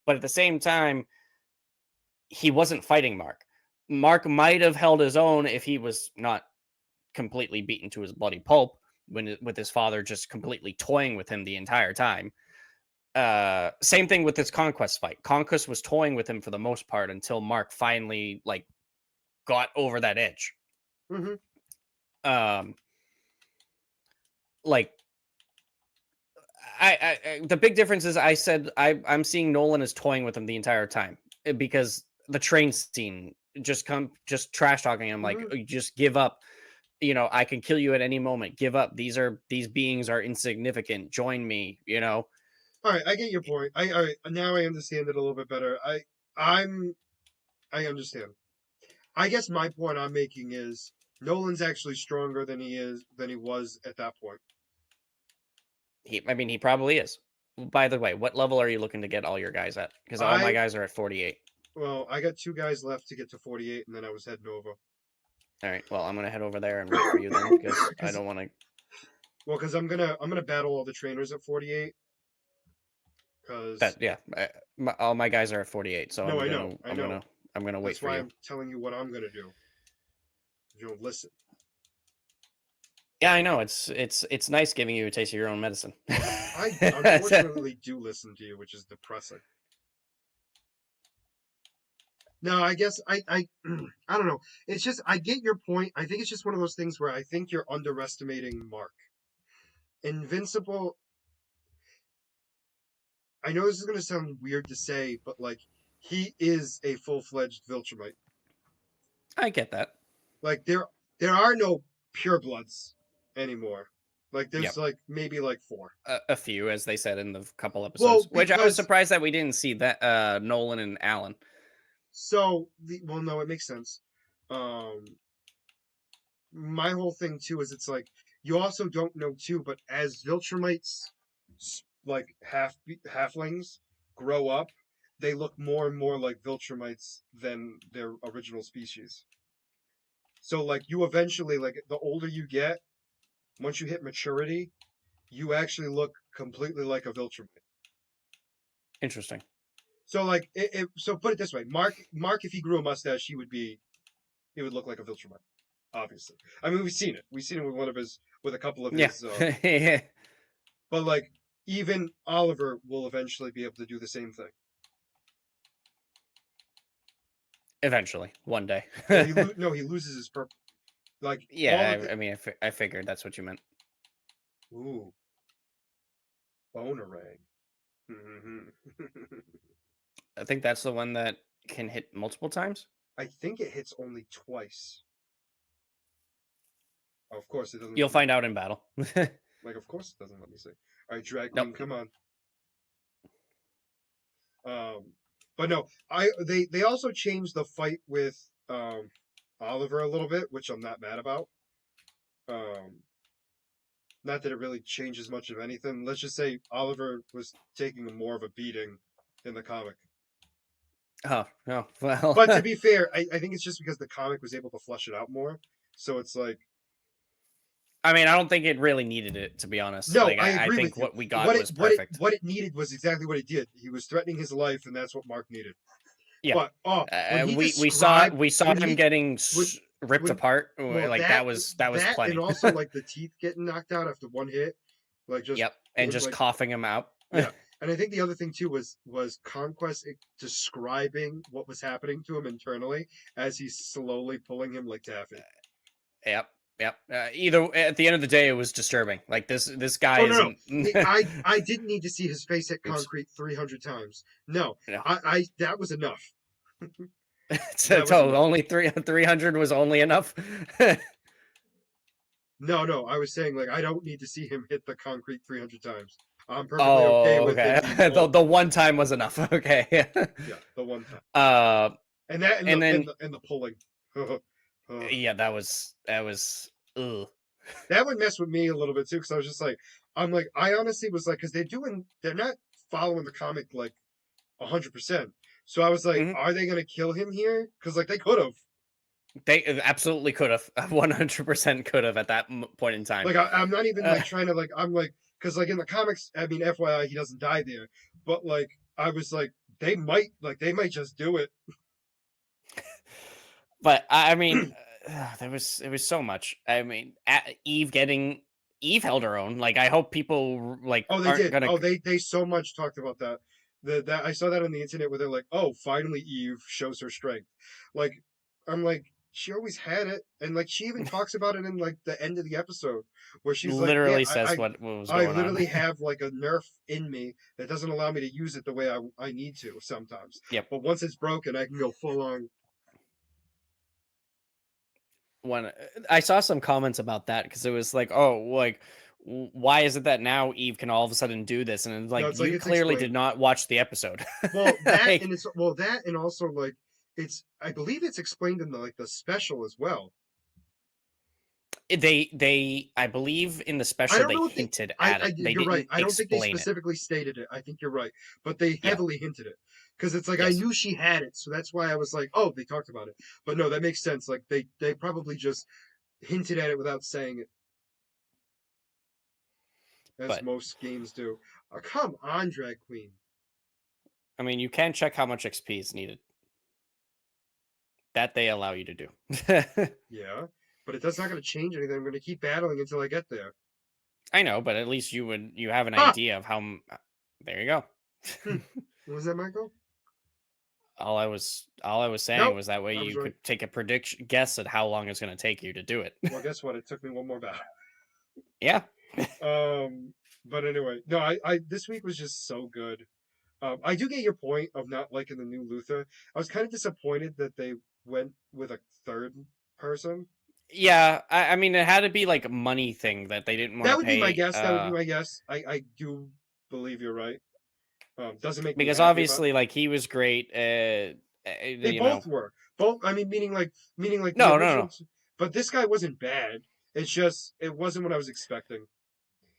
B: But at the same time, he wasn't fighting Mark. Mark might have held his own if he was not completely beaten to his bloody pulp, with his father just completely toying with him the entire time. Same thing with his Conquest fight. Conquest was toying with him for the most part until Mark finally, like, got over that edge.
A: Mm-hmm.
B: Um, like, the big difference is, I said I'm seeing Nolan as toying with him the entire time, because the train scene, just trash talking him, like,
A: Mm-hmm.
B: "Oh, you just give up. I can kill you at any moment. Give up. These beings are insignificant. Join me.
A: All right, I get your point. All right, now I understand it a little bit better. I'm I understand. I guess my point I'm making is Nolan's actually stronger than he was at that point.
B: I mean, he probably is. By the way, what level are you looking to get all your guys at? Because all my
A: I
B: guys are at 48.
A: Well, I got two guys left to get to 48, and then I was heading over.
B: All right. Well, I'm gonna head over there and wait for you then, because I
A: Because
B: don't want to.
A: because I'm gonna battle all the trainers at 48. Because
B: That yeah, all my guys are at 48, so
A: no, I know.
B: I'm gonna wait
A: That's
B: for
A: why
B: you.
A: I'm telling you what I'm gonna do. You don't listen.
B: Yeah, I know. It's nice giving you a taste of your own medicine.
A: I unfortunately do listen to you, which is depressing. No, I guess I don't know. It's just I get your point. I think it's just one of those things where I think you're underestimating Mark. Invincible. I know this is gonna sound weird to say, but like he is a full-fledged Viltrumite.
B: I get that.
A: Like there are no purebloods anymore. Like there's
B: Yep.
A: like maybe like four.
B: A few, as they said in the couple
A: Well,
B: episodes, which I was
A: because
B: surprised that we didn't see that Nolan and Alan.
A: well no, it makes sense. Um my whole thing too is it's like you also don't know too, but as Viltrumites like halflings grow up, they look more and more like Viltrumites than their original species. So like you eventually like the older you get, once you hit maturity, you actually look completely like a Viltrumite.
B: Interesting.
A: So like so put it this way, Mark if he grew a mustache, he would look like a Viltrumite, obviously. I mean we've seen it. We've seen it with with a couple of
B: Yeah.
A: his but like even Oliver will eventually be able to do the same thing.
B: Eventually, one day.
A: Well, he loses his purple. Like all of
B: Yeah,
A: the
B: I mean, I figured that's what you meant.
A: ooh bonerang.
B: I think that's the one that can hit multiple times.
A: I think it hits only twice. Oh, of course it doesn't
B: You'll
A: let me.
B: find out in battle.
A: Like of course it doesn't let me say. All right, drag
B: Nope.
A: queen, come on. But no, they also changed the fight with Oliver a little bit, which I'm not mad about. Um, Not that it really changes much of anything. Let's just say Oliver was taking more of a beating in the comic.
B: Oh no. Well,
A: But to be fair, I think it's just because the comic was able to flesh it out more. So it's like
B: I mean, I don't think it really needed it, to be honest.
A: no,
B: Like,
A: I
B: I
A: agree
B: think
A: with you.
B: what we got was perfect.
A: What it needed was exactly what it did. He was threatening his life, and that's what Mark needed.
B: Yeah.
A: But oh, when he
B: We saw
A: described
B: him getting
A: when
B: ripped
A: when
B: apart.
A: well
B: Like that was
A: and
B: plenty.
A: also like the teeth getting knocked out after one hit, like just
B: Yep, and just
A: like
B: coughing him out.
A: yeah. And I think the other thing too was Conquest describing what was happening to him internally as he's slowly pulling him like taffy.
B: Yep, yep. Either at the end of the day, it was disturbing. Like this guy
A: Oh no, no.
B: isn't.
A: I didn't need to see his face hit
B: Oops.
A: concrete 300 times. No,
B: No.
A: I that was enough.
B: So,
A: That was enough.
B: only 300 was only enough.
A: No, no, I was saying like I don't need to see him hit the concrete 300 times. I'm perfectly okay
B: Oh,
A: with him
B: okay.
A: being
B: The one time was enough. Okay.
A: yeah, the one time.
B: uh,
A: And that
B: and then
A: and the pulling.
B: yeah, that was. Ugh.
A: That would mess with me a little bit too because I was just like I'm like I honestly was like because they're not following the comic like 100%. So I was like,
B: Mhm.
A: are they gonna kill him here? Because like they could have.
B: They absolutely could have. 100% could have at that point in time.
A: Like I'm not even
B: Uh,
A: like trying to like I'm like because like in the comics, I mean, FYI, he doesn't die there. But like I was like they might just do it.
B: but I mean, there was so much. I mean, Eve held her own. Like, I hope people like
A: Oh, they
B: aren't
A: did.
B: gonna.
A: Oh, they so much talked about that. That I saw that on the internet where they're like, "Oh, finally Eve shows her strength." Like, I'm like, she always had it, and like she even talks about it in like the end of the episode where she's like, "Yeah,
B: Literally says what was
A: I
B: going on.
A: literally have like a nerf in me that doesn't allow me to use it the way I need to sometimes.
B: Yep.
A: But once it's broken, I can go full on."
B: When I saw some comments about that, because it was like, oh, like why is it that now Eve can all of a sudden do this? And it's
A: No,
B: like,
A: it's like
B: you
A: it's
B: clearly
A: explained.
B: did not watch the episode.
A: Well,
B: Like,
A: that and also like it's I believe it's explained in the special as well.
B: I believe in the
A: I
B: special
A: don't
B: they
A: know if they.
B: hinted at it. They
A: You're right.
B: didn't
A: I don't think they
B: explain it.
A: specifically stated it. I think you're right, but they
B: Yeah.
A: heavily hinted it because it's like I
B: Yes.
A: knew she had it, so that's why I was like, oh, they talked about it. But no, that makes sense. Like they probably just hinted at it without saying it, as
B: But
A: most games do. Come on, drag queen.
B: I mean, you can check how much XP is needed. That they allow you to do.
A: Yeah, but that's not going to change anything. I'm going to keep battling until I get there.
B: I know, but at least you have an
A: Ha!
B: idea of how. There you go.
A: Was that Michael?
B: All I was saying
A: Nope,
B: was that way
A: I was
B: you
A: right.
B: could take a prediction guess at how long it's going to take you to do it.
A: Well, guess what? It took me one more battle.
B: Yeah.
A: But anyway, no, I this week was just so good. I do get your point of not liking the new Luther. I was kind of disappointed that they went with a third person.
B: Yeah, I mean, it had to be like a money thing that they didn't want
A: That
B: to
A: would be my
B: pay.
A: guess. That would be my guess. I do believe you're right. Doesn't make me
B: Because
A: happy about.
B: obviously, like, he was great.
A: They
B: You know,
A: both were. Both. I mean, meaning like the
B: no, no, no.
A: original. But this guy wasn't bad. It's just it wasn't what I was expecting.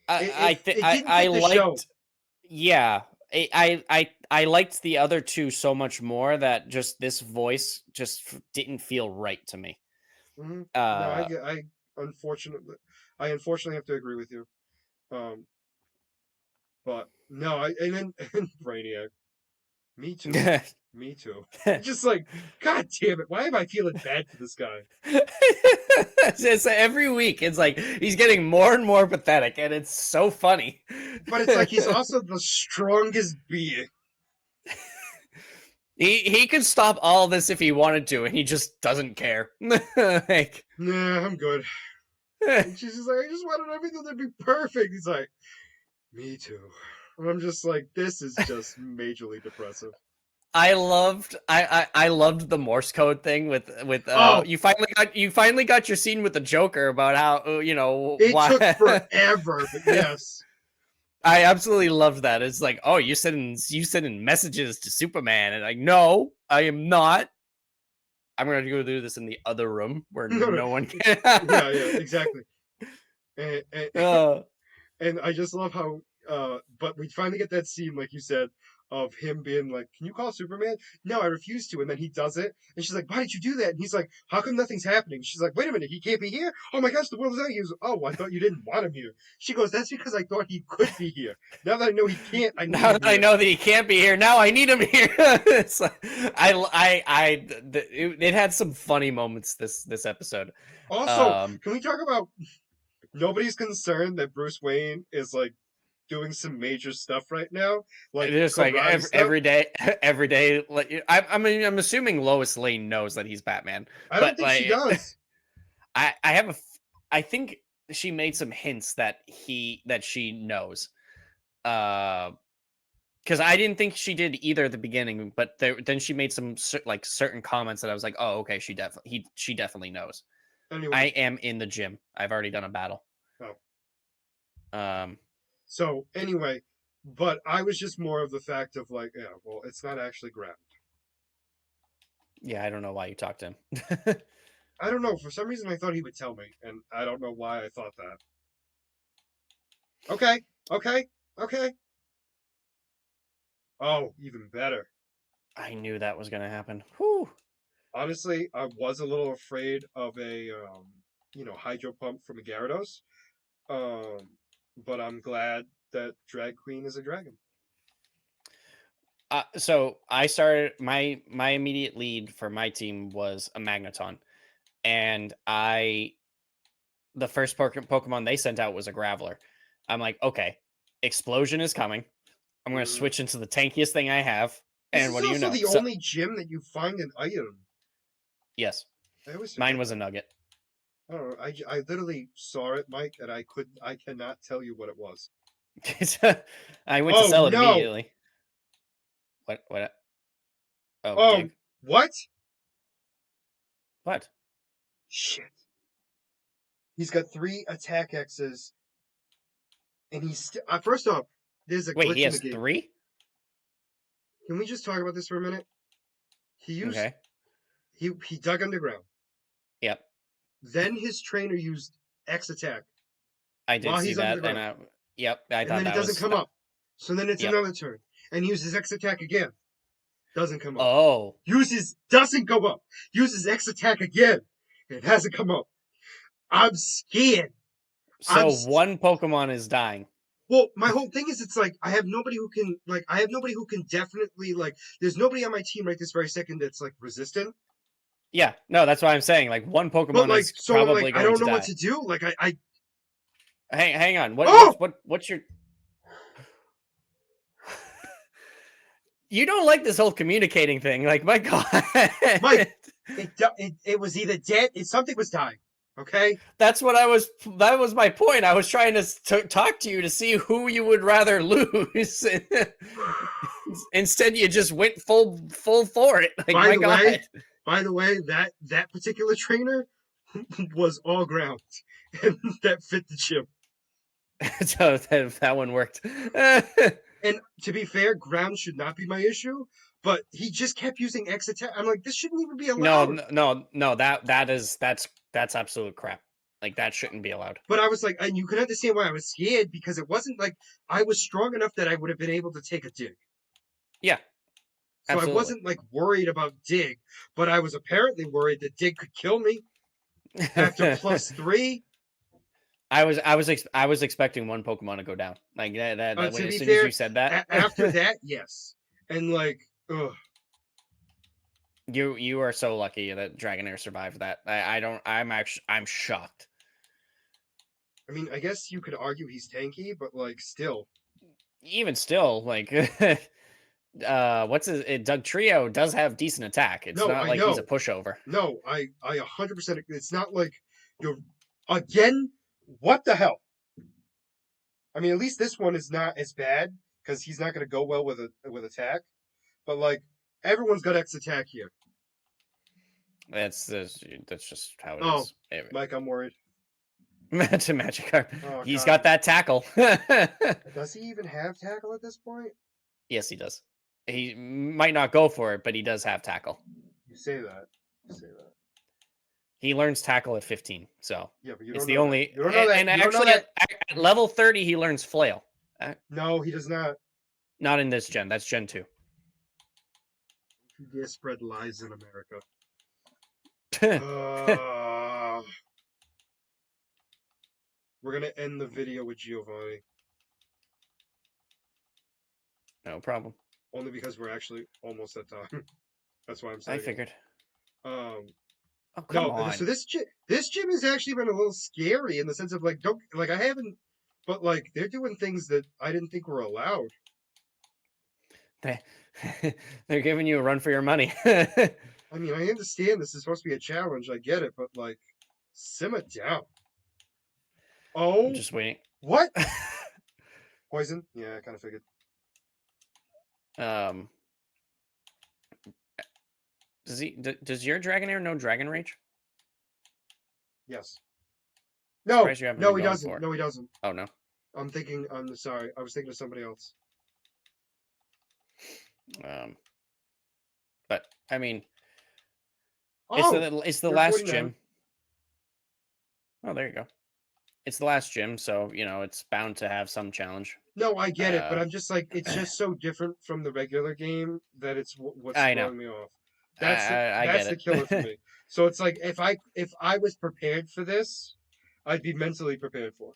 A: It didn't
B: I
A: fit the show.
B: liked. Yeah, I liked the other two so much more that just this voice just didn't feel right to me.
A: Hmm. No,
B: Uh,
A: I unfortunately, I unfortunately have to agree with you. Um, but no, and then and Brainiac, me too, me too. It's just like, God damn it, why am I feeling bad for this guy?
B: it's every week. It's like he's getting more and more pathetic, and it's so funny.
A: But it's like he's also the strongest being.
B: He could stop all this if he wanted to, and he just doesn't care. Like,
A: Nah, I'm good. And she's just like, I just wanted everything to be perfect. He's like, me too. And I'm just like, this is just majorly depressive.
B: I loved the Morse code thing with
A: Oh,
B: you finally got your scene with the Joker about how you know
A: it
B: why.
A: took forever, but yes.
B: I absolutely loved that. It's like, oh, you sending messages to Superman, and like, no, I am not. I'm gonna go do this in the other room where
A: No, no.
B: no one can.
A: Yeah, exactly. And,
B: uh,
A: and I just love how but we finally get that scene like you said of him being like, can you call Superman? No, I refuse to. And then he does it, and she's like, why did you do that? And he's like, how come nothing's happening? She's like, wait a minute, he can't be here. Oh my gosh, the world is out. He goes, oh, I thought you didn't want him here. She goes, that's because I thought he could be here. Now that I know he can't, I need
B: now
A: him
B: that I
A: here.
B: know that he can't be here, now I need him here. It's like, it had some funny moments this episode.
A: Also, can we talk about nobody's concerned that Bruce Wayne is like doing some major stuff right now, like
B: Just like
A: karate stuff?
B: every day, every day. Like, I mean, I'm assuming Lois Lane knows that he's Batman,
A: I don't
B: but
A: think she
B: like,
A: does.
B: I have I think she made some hints that she knows. Because I didn't think she did either at the beginning, but then she made some like certain comments that I was like, oh, okay, she definitely knows.
A: Anyway,
B: I am in the gym. I've already done a battle.
A: oh.
B: Um,
A: So anyway, but I was just more of the fact of like, yeah, well, it's not actually ground.
B: yeah, I don't know why you talked to him.
A: I don't know. For some reason, I thought he would tell me, and I don't know why I thought that. Okay, okay, okay. Oh, even better.
B: I knew that was gonna happen. Whew.
A: Honestly, I was a little afraid of a, hydro pump from a Gyarados. Um, but I'm glad that Drag Queen is a dragon.
B: So I started my immediate lead for my team was a Magneton, and the first Pokemon they sent out was a Graveler. I'm like, okay, explosion is coming. I'm gonna
A: Mm.
B: switch into the tankiest thing I have,
A: This
B: and
A: is
B: what do you
A: also
B: know?
A: the
B: So
A: only gym that you find an item.
B: yes,
A: I always
B: mine
A: forget
B: was a
A: that.
B: Nugget.
A: I don't know. I literally saw it, Mike, and I cannot tell you what it was.
B: I went to
A: Oh
B: sell it
A: no!
B: immediately. What? Oh,
A: Oh,
B: dig.
A: what?
B: What?
A: Shit. He's got 3 attack X's And he's first off, there's a
B: Wait, he
A: glitch in the
B: has
A: game.
B: 3?
A: Can we just talk about this for a minute? He used
B: Okay.
A: he dug underground.
B: Yep.
A: Then his trainer used X attack
B: I did
A: while
B: see
A: he's under
B: that,
A: the ground.
B: yep, I
A: And
B: thought
A: then it
B: that
A: doesn't
B: was
A: come up. So then it's
B: Yep.
A: another turn. And he uses X attack again. Doesn't come up.
B: Oh.
A: Doesn't go up. Uses X attack again. It hasn't come up. I'm scared.
B: So one Pokemon is dying.
A: Well, my whole thing is, it's like I have nobody who can definitely, like, there's nobody on my team right this very second that's like resistant.
B: Yeah, no, that's why I'm saying like one
A: But
B: Pokemon
A: like,
B: is
A: so
B: probably
A: like, I
B: going
A: don't
B: to
A: know what
B: die.
A: to do. Like,
B: Hang on.
A: Oh!
B: What's your? You don't like this whole communicating thing, like my God.
A: Mike, it was either dead. Something was dying. Okay.
B: That's what That was my point. I was trying to talk to you to see who you would rather lose. Instead, you just went full for it. Like my God.
A: By the way, that particular trainer was all ground, and that fit the chip.
B: So that one worked.
A: And to be fair, ground should not be my issue, but he just kept using X attack. I'm like, this shouldn't even be allowed.
B: No. That's absolute crap. Like that shouldn't be allowed.
A: But I was like, and you can understand why I was scared, because it wasn't like I was strong enough that I would have been able to take a dig.
B: Yeah.
A: So absolutely. I wasn't like worried about dig, but I was apparently worried that dig could kill me after +3.
B: I was expecting one Pokemon to go down. Like that as soon as you said that.
A: After that, yes. And like, ugh.
B: You are so lucky that Dragonair survived that. I'm shocked.
A: I mean, I guess you could argue he's tanky, but like still.
B: Even still, like what's his Doug Trio does have decent attack. It's not like he's a pushover.
A: No, I 100%. It's not like you're again. What the hell? I mean, at least this one is not as bad because he's not going to go well with attack. But like everyone's got X attack here.
B: That's just how it is.
A: Mike, I'm worried.
B: It's a Magikarp. Oh, he's got that tackle.
A: Does he even have tackle at this point?
B: Yes, he does. He might not go for it, but he does have tackle.
A: You say that.
B: He learns tackle at 15, so
A: yeah, but
B: it's the only.
A: You don't know that.
B: And actually, at level 30, he learns flail.
A: No, he does not.
B: Not in this gen. That's Gen 2.
A: You dare spread lies in America. We're gonna end the video with Giovanni.
B: No problem.
A: Only because we're actually almost at time. That's why I'm saying.
B: I figured.
A: Oh,
B: come on.
A: So this gym has actually been a little scary in the sense of like I haven't, but like they're doing things that I didn't think were allowed.
B: They're giving you a run for your money.
A: I mean, I understand this is supposed to be a challenge. I get it, but like, simmer down. Oh,
B: I'm just waiting.
A: What? Poison? Yeah, I kind of figured.
B: Does your Dragonair know Dragon Rage?
A: Yes. No, he doesn't.
B: No,
A: he doesn't.
B: Oh no.
A: I'm sorry. I was thinking of somebody else.
B: But I mean, it's the last gym. Oh, there you go. It's the last gym, so it's bound to have some challenge.
A: No, I get it, but I'm just like, it's just so different from the regular game that it's what's throwing me off. That's the killer for me. So it's like if I was prepared for this, I'd be mentally prepared for it.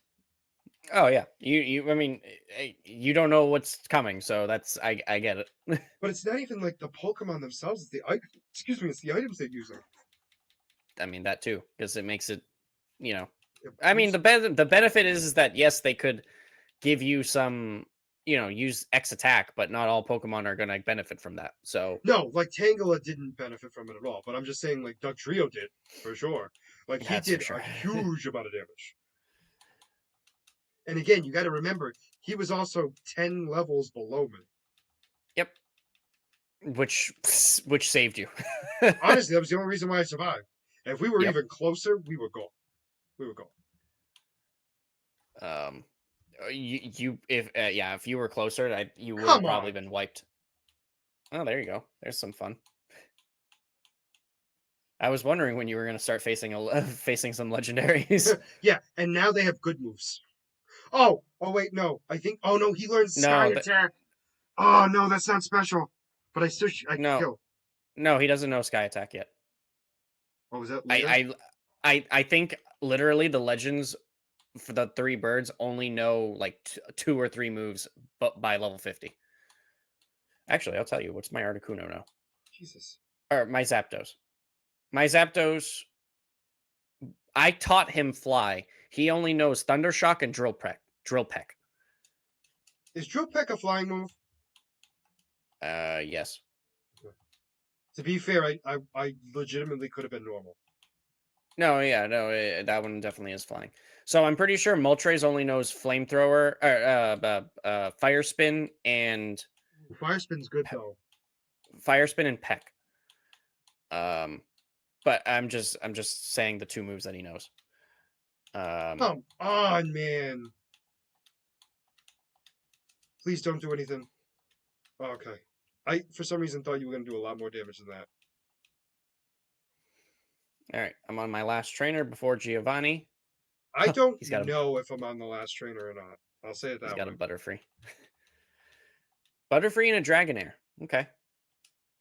B: Oh yeah, I mean, you don't know what's coming, so that's I get it.
A: But it's not even like the Pokemon themselves. It's the items they're using.
B: I mean that too, because it makes it, I mean the benefit is that yes, they could give you some, use X attack, but not all Pokemon are going to benefit from that. So
A: no, like Tangela didn't benefit from it at all. But I'm just saying, like Doug Trio did for sure. Like he did a huge amount of damage. And again, you got to remember, he was also 10 levels below me.
B: Yep. Which saved you.
A: Honestly, that was the only reason why I survived. And if we were even closer, we were gone.
B: if you were closer, you would have
A: Come
B: probably
A: on.
B: been wiped. Oh, there you go. There's some fun. I was wondering when you were going to start facing facing some legendaries.
A: Yeah, and now they have good moves. Oh wait, no. I think. Oh no, he learns Sky
B: No,
A: Attack. Oh no, that's not special. But I could
B: no,
A: kill.
B: no, he doesn't know Sky Attack yet.
A: Oh, was that later?
B: I think literally the legends for the three birds only know like two or three moves, but by level 50. Actually, I'll tell you what's my Articuno now,
A: Jesus.
B: or my Zapdos. My Zapdos, I taught him fly. He only knows Thunder Shock and Drill Peck. Drill Peck.
A: Is Drill Peck a flying move?
B: Yes.
A: To be fair, I legitimately could have been normal.
B: No, yeah, no, that one definitely is flying. So I'm pretty sure Moltres only knows Flamethrower, Fire Spin, and
A: Fire Spin's good though.
B: Fire Spin and Peck. But I'm just saying the two moves that he knows.
A: Come on, man. Please don't do anything. Oh, okay. I for some reason thought you were gonna do a lot more damage than that.
B: All right, I'm on my last trainer before Giovanni.
A: I don't
B: He's got a
A: know if I'm on the last trainer or not. I'll say it
B: he's
A: that
B: got
A: way.
B: a Butterfree. Butterfree and a Dragonair. Okay.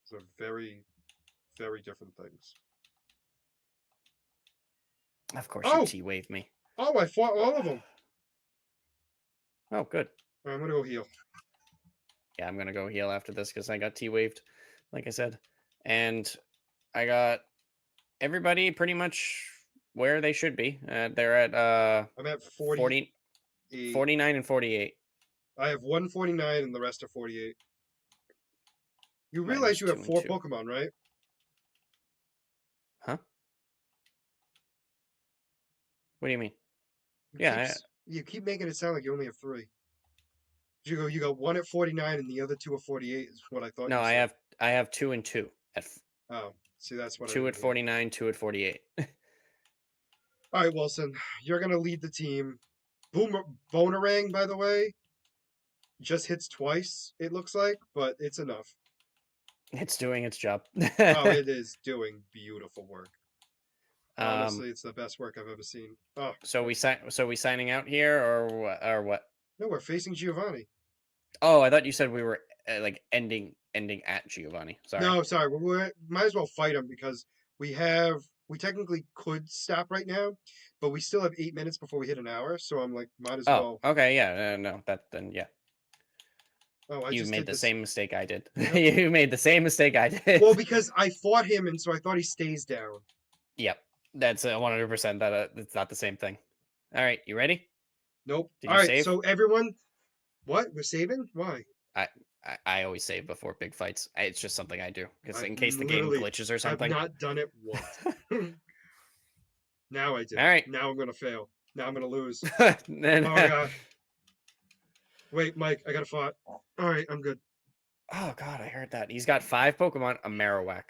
A: They're very, very different things.
B: Of course you T-wave me.
A: Oh, I fought all of them.
B: Oh, good.
A: All right, I'm gonna go heal.
B: Yeah, I'm gonna go heal after this because I got T-waved, like I said, and I got everybody pretty much where they should be. They're at
A: I'm at
B: 40, 49 and 48.
A: I have 149 and the rest are 48. You
B: Mine
A: realize
B: is
A: you have
B: 2 and
A: 4
B: 2.
A: Pokemon, right?
B: Huh? What do you mean?
A: You
B: Yeah,
A: keep, you keep making it sound like you only have 3. You got one at 49 and the other 2 at 48 is what I thought
B: no,
A: you said.
B: I have 2 and 2 at
A: Oh, see, that's what I
B: 2
A: didn't
B: at
A: hear.
B: 49, 2 at 48.
A: All right, Wilson, you're gonna lead the team. Boomerang, by the way, just hits twice. It looks like, but it's enough.
B: It's doing its job.
A: Oh, it is doing beautiful work.
B: um,
A: Honestly, it's the best work I've ever seen. Oh,
B: so we signing out here or what?
A: no, we're facing Giovanni.
B: Oh, I thought you said we were like ending at Giovanni. Sorry.
A: No, sorry. We might as well fight him because we technically could stop right now, but we still have 8 minutes before we hit an hour. So I'm like, might as
B: Oh,
A: well.
B: okay, yeah, no, that then yeah.
A: Oh, I
B: You
A: just
B: made
A: did
B: the
A: this.
B: same mistake I did.
A: Yep.
B: You made the same mistake I did.
A: Well, because I fought him, and so I thought he stays down.
B: Yep, that's 100% that it's not the same thing. All right, you ready?
A: Nope.
B: Did
A: All
B: you
A: right.
B: save?
A: So everyone, what we're saving? Why?
B: I, I always save before big fights. It's just something I do because
A: I've
B: in case the game glitches or
A: I've
B: something.
A: not done it once. Now I did.
B: All right.
A: Now I'm gonna fail. Now I'm gonna lose.
B: Then,
A: Oh my god. Wait, Mike, I got to fight. All right, I'm good.
B: oh god, I heard that he's got 5 Pokemon. A Marowak.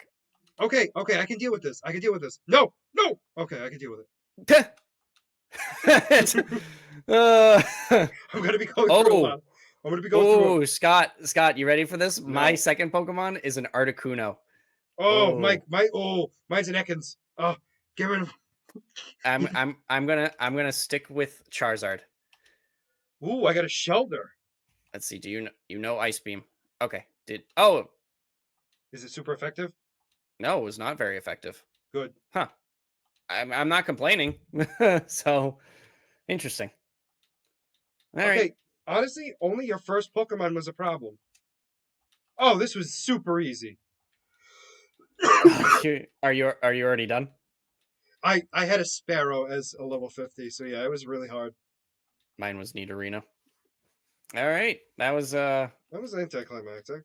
A: Okay, I can deal with this. I can deal with this. No, no. Okay, I can deal with it.
B: uh,
A: I'm gonna be going through a lot. I'm gonna be going through.
B: Scott, you ready for this? My
A: No.
B: second Pokemon is an Articuno.
A: Oh,
B: Oh,
A: mine's an Ekans. Oh, get rid of.
B: I'm gonna stick with Charizard.
A: Ooh, I got a Shelter.
B: Let's see. Do you know Ice Beam? Okay.
A: Is it super effective?
B: No, it was not very effective.
A: Good.
B: Huh. I'm not complaining. So interesting. All right.
A: Okay, honestly, only your first Pokemon was a problem. Oh, this was super easy.
B: Are you already done?
A: I had a Sparrow as a level 50, so yeah, it was really hard.
B: Mine was Nidorino. All right. That was
A: That was anticlimactic.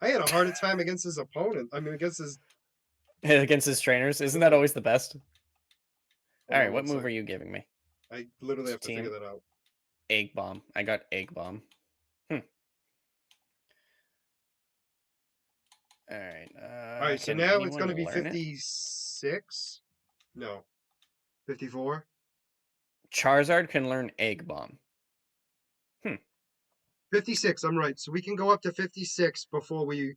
A: I had a harder time against his opponent. I mean, against his.
B: against his trainers. Isn't that always the best? All
A: Hold
B: right.
A: on
B: What
A: one
B: move
A: sec.
B: are you giving me?
A: I literally have to
B: Team
A: figure that out.
B: Egg Bomb. I got Egg Bomb. All right.
A: All right, so
B: Can
A: now it's
B: anyone
A: going to be
B: learn it?
A: 56. No, 54.
B: Charizard can learn Egg Bomb.
A: 56, I'm right. So we can go up to 56 before we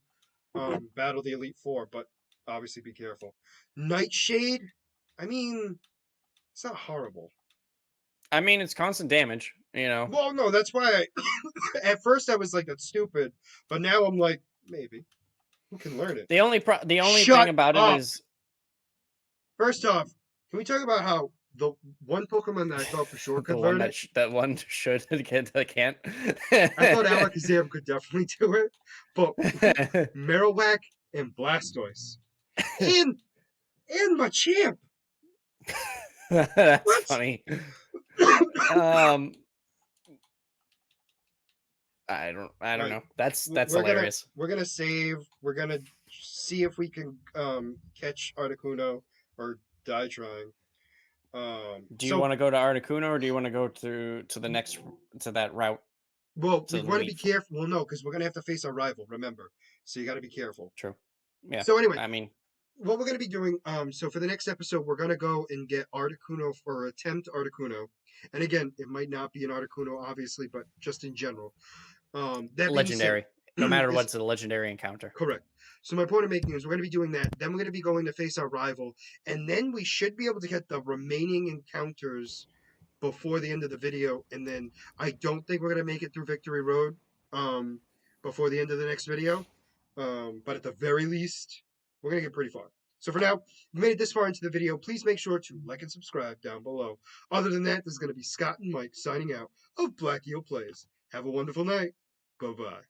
A: battle the Elite Four, but obviously be careful. Nightshade, I mean, it's not horrible.
B: I mean, it's constant damage, you know.
A: Well, no, that's why at first I was like, that's stupid, but now I'm like, maybe. Who can learn it?
B: The only thing
A: Shut
B: about it
A: up!
B: is
A: First off, can we talk about how the one Pokemon that I thought for sure
B: the
A: could
B: one
A: learn
B: that
A: it?
B: that one should get that can't.
A: I thought Alakazam could definitely do it, but Marowak and Blastoise. And Machamp!
B: That's
A: What?
B: funny. Um, I don't
A: Right.
B: know. That's
A: We're gonna
B: hilarious.
A: we're gonna save. We're gonna see if we can catch Articuno or die trying.
B: Do you
A: So
B: want to go to Articuno or do you want to go to the next to that route
A: well,
B: to
A: we
B: the
A: want to be
B: Elite Four?
A: careful. Well, no, because we're gonna have to face our rival. Remember, so you got to be careful.
B: True. Yeah.
A: So anyway,
B: I mean,
A: what we're gonna be doing. So for the next episode, we're gonna go and get Articuno or attempt Articuno. And again, it might not be an Articuno, obviously, but just in general. That being said,
B: legendary. No matter
A: is
B: what's a legendary encounter.
A: correct. So my point of making is we're going to be doing that. Then we're going to be going to face our rival, and then we should be able to get the remaining encounters before the end of the video. And then I don't think we're going to make it through Victory Road before the end of the next video. But at the very least, we're going to get pretty far. So for now, if you made it this far into the video, please make sure to like and subscribe down below. Other than that, this is going to be Scott and Mike signing out of Black Eel Plays. Have a wonderful night. Bye-bye.